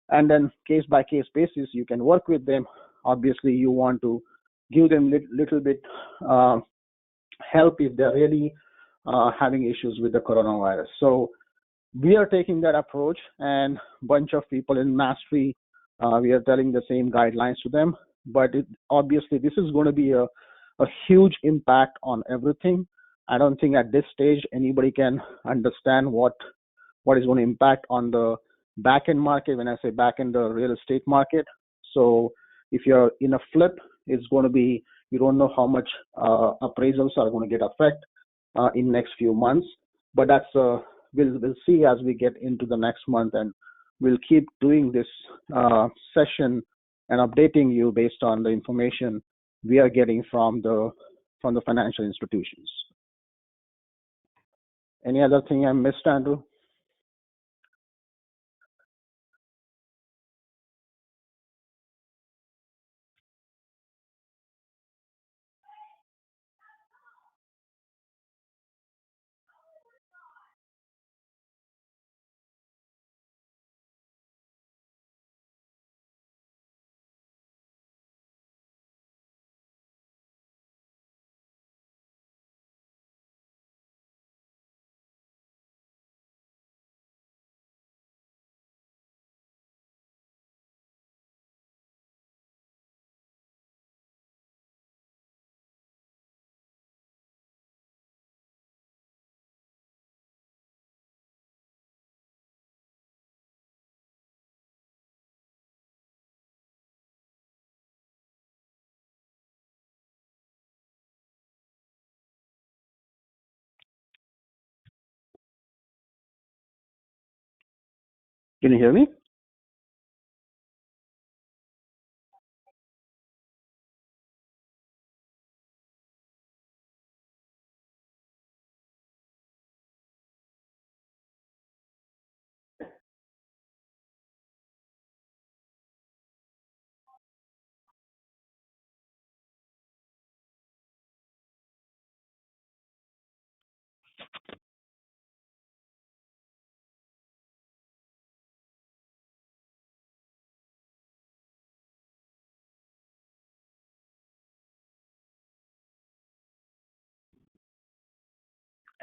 And then case by case basis, you can work with them. Obviously, you want to give them little bit help if they're really having issues with the coronavirus. So we are taking that approach, and bunch of people in Mastery, we are telling the same guidelines to them. But obviously, this is going to be a huge impact on everything. I don't think at this stage anybody can understand what is going to impact on the back end market. When I say back end, the real estate market. So if you're in a flip, it's going to be, you don't know how much appraisals are going to get affected in next few months. But that's we'll see as we get into the next month, and we'll keep doing this session and updating you based on the information we are getting from the financial institutions. Any other thing I missed, Andrew? Can you hear me?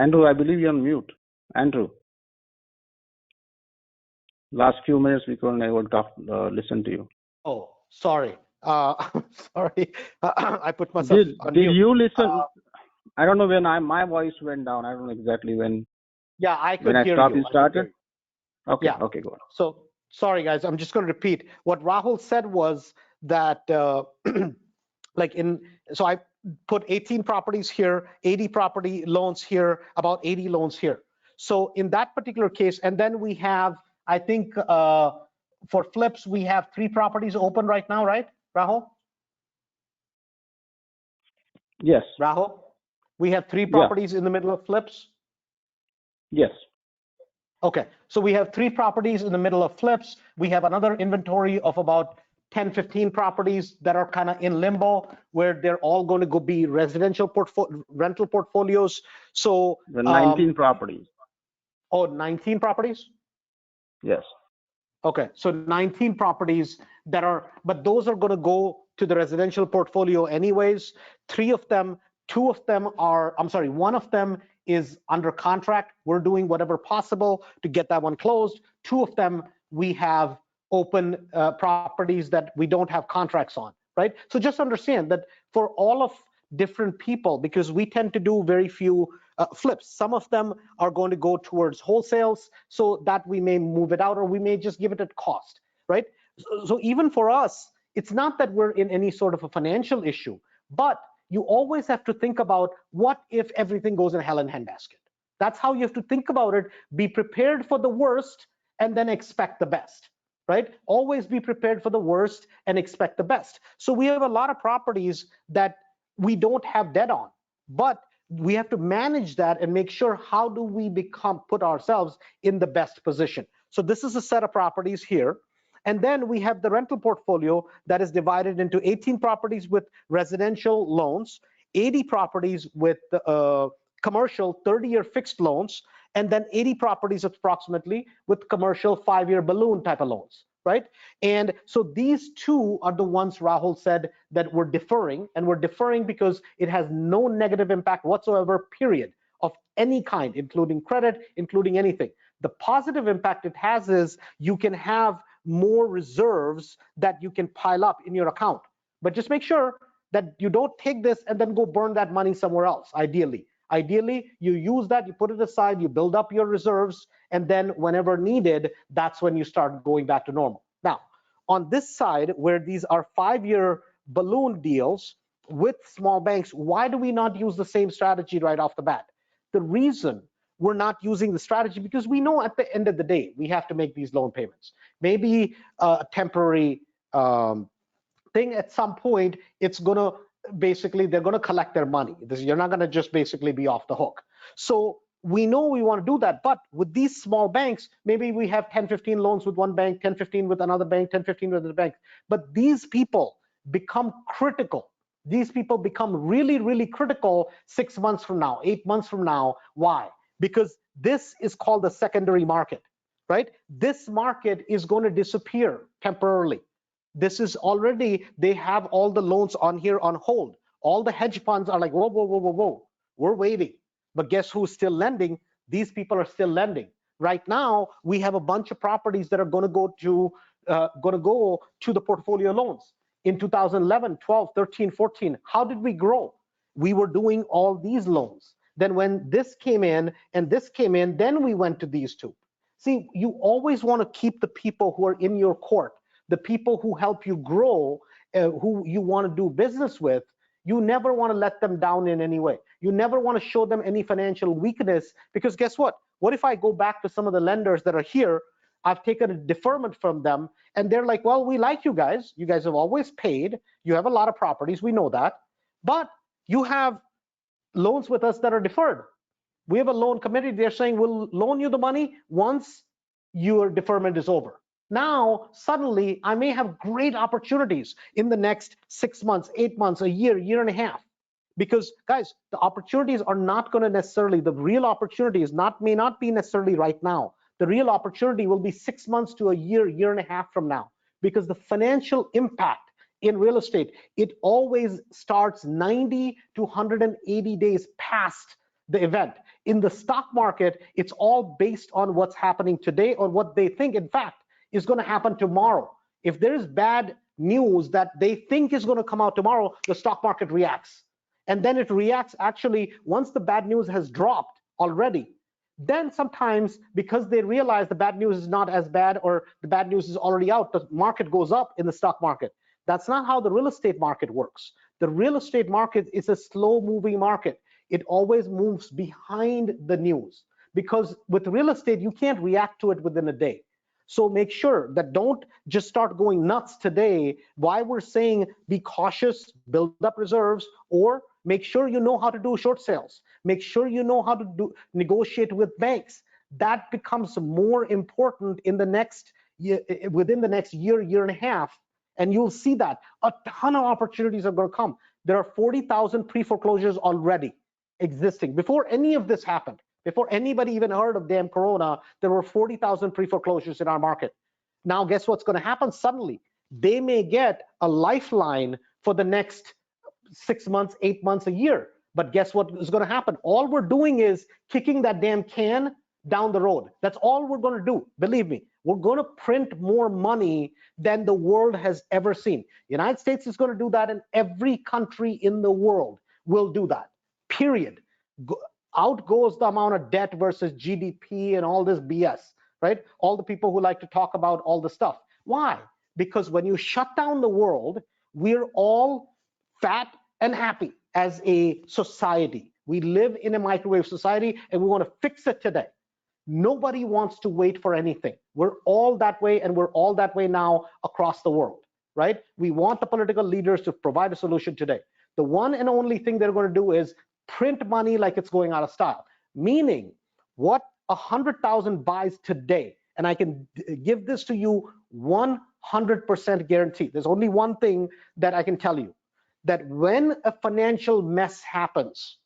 Andrew, I believe you're on mute. Andrew, last few minutes we couldn't able to listen to you. Oh, sorry. Sorry. I put myself on Did mute. you listen? I don't know when my voice went down. I don't know exactly when. Yeah, I could When I hear stopped, you. you started? Okay, Yeah. okay, go on. So sorry, guys. I'm just going to repeat what Rahul said was that so I put 18 properties here, 80 property loans here, about 80 loans here. So in that particular case, and then we have, I think for flips, we have 3 properties open right now, right, Rahul? Yes. Rahul, we have 3 properties in the middle of flips. Yes. Okay, so we have 3 properties in the middle of flips. We have another inventory of about 10, 15 properties that are kind of in limbo, where they're all going to go be residential rental portfolios. So The 19 properties. Oh, 19 properties? Yes. Okay, so 19 properties that are, but those are going to go to the residential portfolio anyways. Three of them, two of them are, I'm sorry, one of them is under contract. We're doing whatever possible to get that one closed. Two of them, we have open properties that we don't have contracts on, right? So just understand that for all of different people, because we tend to do very few flips. Some of them are going to go towards wholesales, so that we may move it out, or we may just give it at cost, right? So even for us, it's not that we're in any sort of a financial issue, but you always have to think about, what if everything goes in hell in handbasket? That's how you have to think about it. Be prepared for the worst and then expect the best, right? Always be prepared for the worst and expect the best. So we have a lot of properties that we don't have debt on, but we have to manage that and make sure, how do we put ourselves in the best position. So this is a set of properties here. And then we have the rental portfolio that is divided into 18 properties with residential loans, 80 properties with commercial 30-year fixed loans, and then 80 properties approximately with commercial 5-year balloon type of loans, right? And so these two are the ones Rahul said that we're deferring, and we're deferring because it has no negative impact whatsoever, period, of any kind, including credit, including anything. The positive impact it has is you can have more reserves that you can pile up in your account. But just make sure that you don't take this and then go burn that money somewhere else, ideally. Ideally, you use that, you put it aside, you build up your reserves, and then whenever needed, that's when you start going back to normal. Now, on this side, where these are 5-year balloon deals with small banks, why do we not use the same strategy right off the bat? The reason we're not using the strategy, because we know at the end of the day, we have to make these loan payments. Maybe a temporary thing at some point, it's going to, basically, they're going to collect their money. You're not going to just basically be off the hook. So we know we want to do that, but with these small banks, maybe we have 10, 15 loans with one bank, 10, 15 with another bank, 10, 15 with another bank. But these people become critical. These people become really, really critical 6 months from now, 8 months from now. Why? Because this is called the secondary market, right? This market is going to disappear temporarily. This is already, they have all the loans on here on hold. All the hedge funds are like, whoa, whoa, whoa, whoa, whoa, we're waiting. But guess who's still lending? These people are still lending. Right now, we have a bunch of properties that are going to go to the portfolio loans. In 2011, 12, 13, 14, how did we grow? We were doing all these loans. Then when this came in and this came in, then we went to these two. See, you always want to keep the people who are in your court, the people who help you grow, who you want to do business with. You never want to let them down in any way. You never want to show them any financial weakness, because guess what? What if I go back to some of the lenders that are here, I've taken a deferment from them, and they're like, well, we like you guys. You guys have always paid. You have a lot of properties. We know that. But you have loans with us that are deferred. We have a loan committee. They're saying we'll loan you the money once your deferment is over. Now, suddenly, I may have great opportunities in the next 6 months, 8 months, a year, year and a half. Because, guys, the opportunities are not going to necessarily, the real opportunity may not be necessarily right now. The real opportunity will be 6 months to a year, year and a half from now. Because the financial impact in real estate, it always starts 90 to 180 days past the event. In the stock market, it's all based on what's happening today or what they think, in fact, is going to happen tomorrow. If there is bad news that they think is going to come out tomorrow, the stock market reacts. And then it reacts actually once the bad news has dropped already. Then sometimes, because they realize the bad news is not as bad, or the bad news is already out, the market goes up in the stock market. That's not how the real estate market works. The real estate market is a slow moving market. It always moves behind the news, because with real estate, you can't react to it within a day. So make sure that don't just start going nuts today. Why we're saying be cautious, build up reserves, or make sure you know how to do short sales. Make sure you know how to negotiate with banks. That becomes more important in the next year, within the next year, year and a half. And you'll see that a ton of opportunities are going to come. There are 40,000 pre-foreclosures already existing. Before any of this happened, before anybody even heard of damn Corona, there were 40,000 pre-foreclosures in our market. Now, guess what's going to happen suddenly? They may get a lifeline for the next 6 months, 8 months, a year. But guess what is going to happen? All we're doing is kicking that damn can down the road. That's all we're going to do. Believe me, we're going to print more money than the world has ever seen. The United States is going to do that, and every country in the world will do that, period. Out goes the amount of debt versus GDP and all this BS, right? All the people who like to talk about all the stuff. Why? Because when you shut down the world, we're all fat and happy as a society. We live in a microwave society, and we want to fix it today. Nobody wants to wait for anything. We're all that way, and we're all that way now across the world, right? We want the political leaders to provide a solution today. The one and only thing they're going to do is print money like it's going out of style, meaning what 100,000 buys today, and I can give this to you 100% guaranteed. There's only one thing that I can tell you, that when a financial mess happens,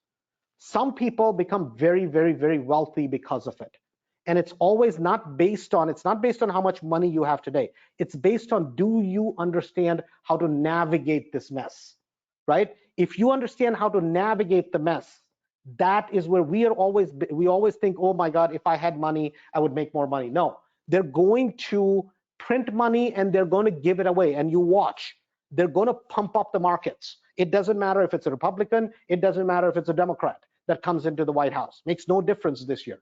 some people become very, very, very wealthy because of it. And it's always not based on, it's not based on how much money you have today. It's based on, do you understand how to navigate this mess, right? If you understand how to navigate the mess, that is where we always think, oh my God, if I had money, I would make more money. No, they're going to print money and they're going to give it away. And you watch, they're going to pump up the markets. It doesn't matter if it's a Republican, it doesn't matter if it's a Democrat that comes into the White House. Makes no difference this year.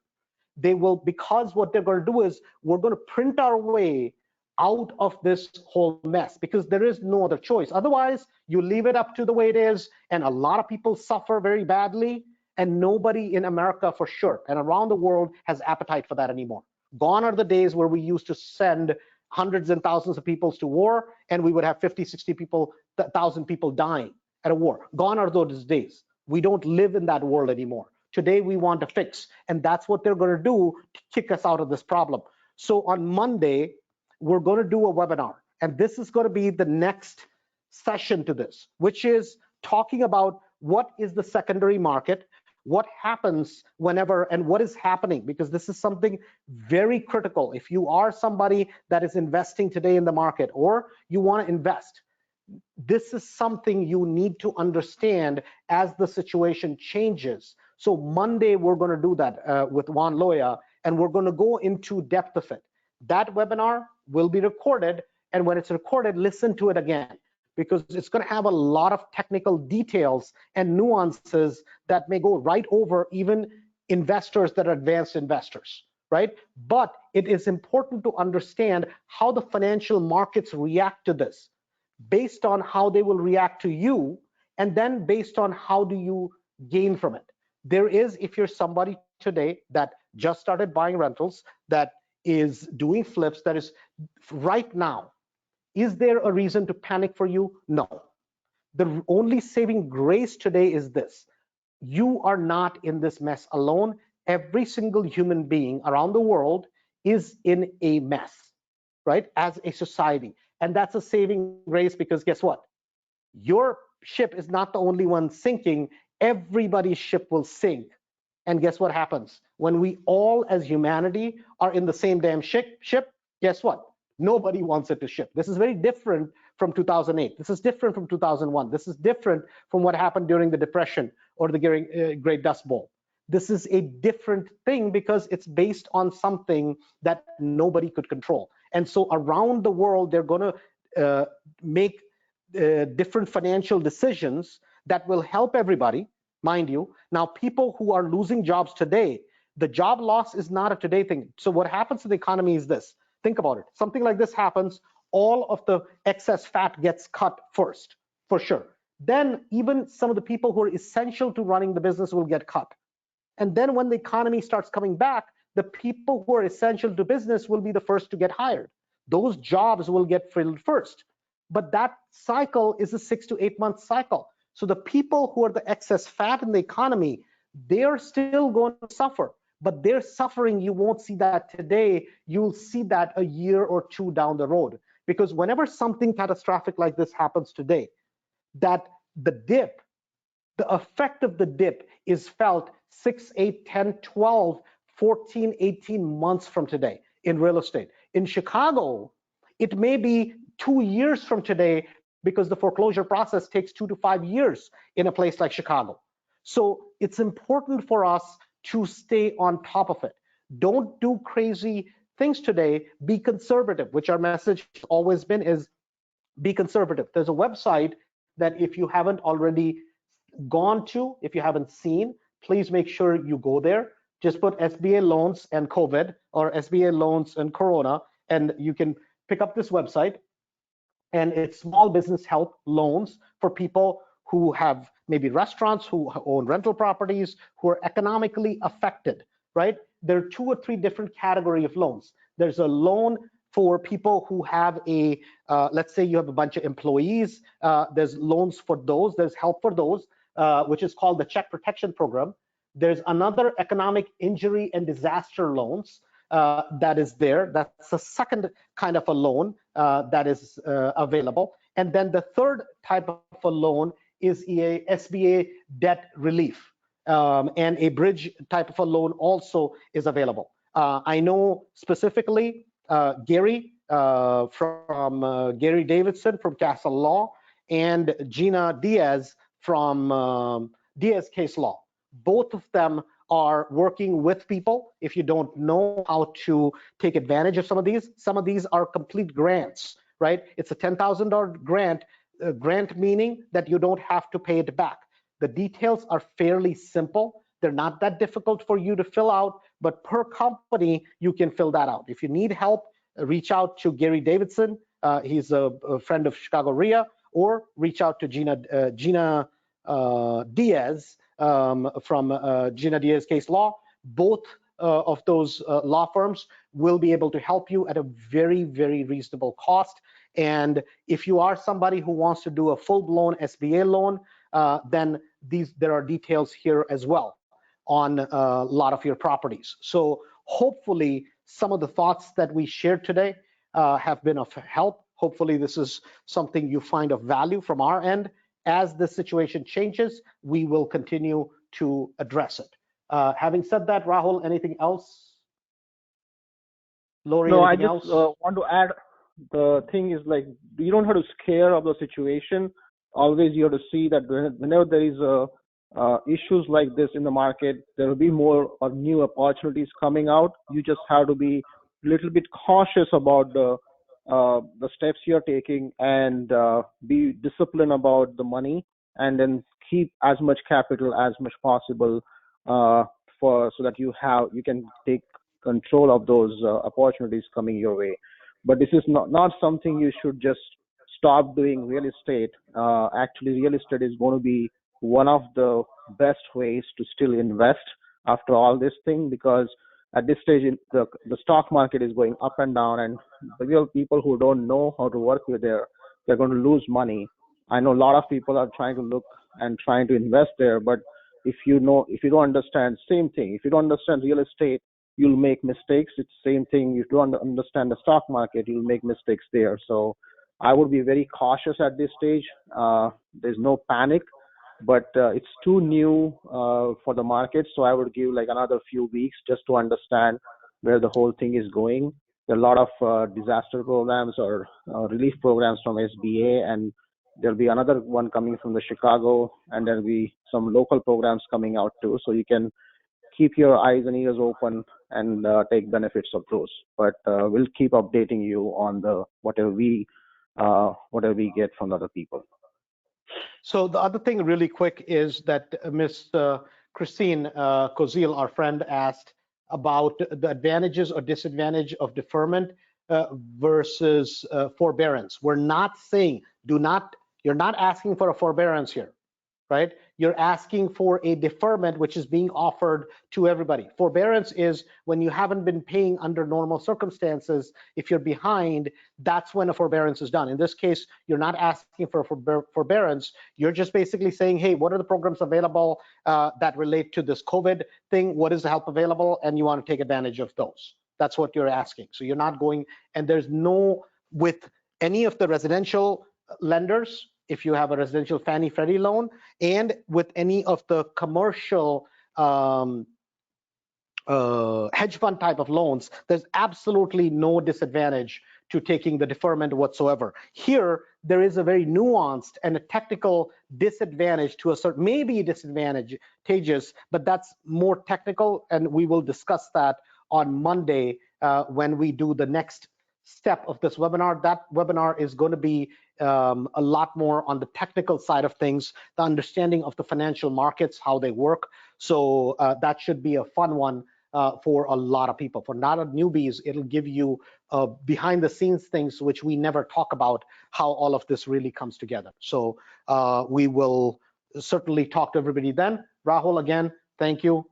They will, because what they're going to do is we're going to print our way out of this whole mess, because there is no other choice. Otherwise, you leave it up to the way it is, and a lot of people suffer very badly, and nobody in America for sure and around the world has appetite for that anymore. Gone are the days where we used to send hundreds and thousands of people to war, and we would have 50, 60 people, 1,000 people dying at a war. Gone are those days. We don't live in that world anymore. Today, we want a fix, and that's what they're going to do to kick us out of this problem. So on Monday, we're going to do a webinar, and this is going to be the next session to this, which is talking about what is the secondary market, what happens whenever, and what is happening, because this is something very critical. If you are somebody that is investing today in the market, or you want to invest, this is something you need to understand as the situation changes. So Monday, we're going to do that with Juan Loya, and we're going to go into depth of it. That webinar will be recorded, and when it's recorded, listen to it again, because it's going to have a lot of technical details and nuances that may go right over even investors that are advanced investors, right? But it is important to understand how the financial markets react to this, based on how they will react to you, and then based on how do you gain from it. There is, if you're somebody today that just started buying rentals, that is doing flips, that is right now, is there a reason to panic for you? No. The only saving grace today is this: you are not in this mess alone. Every single human being around the world is in a mess, right, as a society. And that's a saving grace, because guess what? Your ship is not the only one sinking. Everybody's ship will sink. And guess what happens? When we all as humanity are in the same damn ship, guess what? Nobody wants it to ship. This is very different from 2008. This is different from 2001. This is different from what happened during the Depression or the Great Dust Bowl. This is a different thing because it's based on something that nobody could control. And so around the world, they're going to make different financial decisions that will help everybody, mind you. Now, people who are losing jobs today, the job loss is not a today thing. So what happens to the economy is this. Think about it. Something like this happens, all of the excess fat gets cut first, for sure. Then even some of the people who are essential to running the business will get cut. And then when the economy starts coming back, the people who are essential to business will be the first to get hired. Those jobs will get filled first. But that cycle is a 6 to 8 month cycle. So the people who are the excess fat in the economy, they're still going to suffer. But their suffering, you won't see that today. You'll see that a year or two down the road, because whenever something catastrophic like this happens today, that the effect of the dip is felt 6, 8, 10, 12, 14, 18 months from today in real estate. In Chicago, it may be 2 years from today because the foreclosure process takes 2 to 5 years in a place like Chicago. So it's important for us to stay on top of it. Don't do crazy things today. Be conservative, which our message has always been is be conservative. There's a website that if you haven't already gone to, if you haven't seen, please make sure you go there. Just put SBA loans and COVID or SBA loans and Corona, and you can pick up this website. And it's small business help loans for people who have maybe restaurants, who own rental properties, who are economically affected, right? There are 2 or 3 different category of loans. There's a loan for people who have a, let's say you have a bunch of employees, there's loans for those, there's help for those, which is called the Check Protection Program. There's another economic injury and disaster loans that is there. That's a second kind of a loan that is available. And then the third type of a loan is a SBA debt relief. And a bridge type of a loan also is available. I know specifically Gary from Gary Davidson from Castle Law and Gina Diaz from Diaz Case Law. Both of them are working with people. If you don't know how to take advantage of some of these are complete grants, right? It's a $10,000 grant, grant meaning that you don't have to pay it back. The details are fairly simple. They're not that difficult for you to fill out, but per company, you can fill that out. If you need help, reach out to Gary Davidson. He's a friend of Chicago RIA, or reach out to Gina Diaz from Gina Diaz Case Law. Both of those law firms will be able to help you at a very, very reasonable cost. And if you are somebody who wants to do a full-blown SBA loan, then there are details here as well on a lot of your properties. So hopefully some of the thoughts that we shared today have been of help. Hopefully this is something you find of value from our end. As the situation changes, we will continue to address it. Having said that, Rahul, anything else? Lori, no, anything I just else? want to add, the thing is like, you don't have to scare of the situation. Always you have to see that whenever there is issues like this in the market, there will be more or new opportunities coming out. You just have to be a little bit cautious about the steps you're taking, and be disciplined about the money, and then keep as much capital as much possible so that you can take control of those opportunities coming your way. But this is not something you should just stop doing real estate. Actually, real estate is going to be one of the best ways to still invest after all this thing, because at this stage the stock market is going up and down, and the real people who don't know how to work with they're going to lose money. I know a lot of people are trying to look and trying to invest there, but if you don't understand, same thing. If you don't understand real estate, you'll make mistakes. It's the same thing. If you don't understand the stock market, you'll make mistakes there. So I would be very cautious at this stage. There's no panic, but it's too new for the market. So I would give like another few weeks just to understand where the whole thing is going. There are a lot of disaster programs or relief programs from SBA, and there'll be another one coming from the Chicago, and there'll be some local programs coming out too. So you can keep your eyes and ears open and take benefits of those. But we'll keep updating you on whatever we get from other people. So the other thing really quick is that Ms. Christine Kozil, our friend, asked about the advantages or disadvantage of deferment versus forbearance. We're not saying, you're not asking for a forbearance here, right? You're asking for a deferment, which is being offered to everybody. Forbearance is when you haven't been paying under normal circumstances. If you're behind, that's when a forbearance is done. In this case, you're not asking for a forbearance. You're just basically saying, hey, what are the programs available that relate to this COVID thing? What is the help available? And you want to take advantage of those. That's what you're asking. So you're not going, and there's no, with any of the residential lenders, if you have a residential Fannie Freddie loan, and with any of the commercial hedge fund type of loans, there's absolutely no disadvantage to taking the deferment whatsoever. Here, there is a very nuanced and a technical disadvantage to a certain, maybe disadvantageous, but that's more technical, and we will discuss that on Monday when we do the next step of this webinar. That webinar is going to be a lot more on the technical side of things, the understanding of the financial markets, how they work. So that should be a fun one for a lot of people. For not newbies, it'll give you behind the scenes things which we never talk about, how all of this really comes together. So we will certainly talk to everybody then. Rahul, again, thank you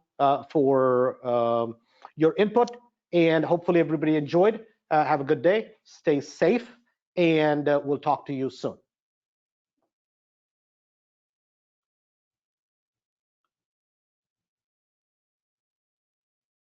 for your input, and hopefully everybody enjoyed. Have a good day, stay safe, and we'll talk to you soon.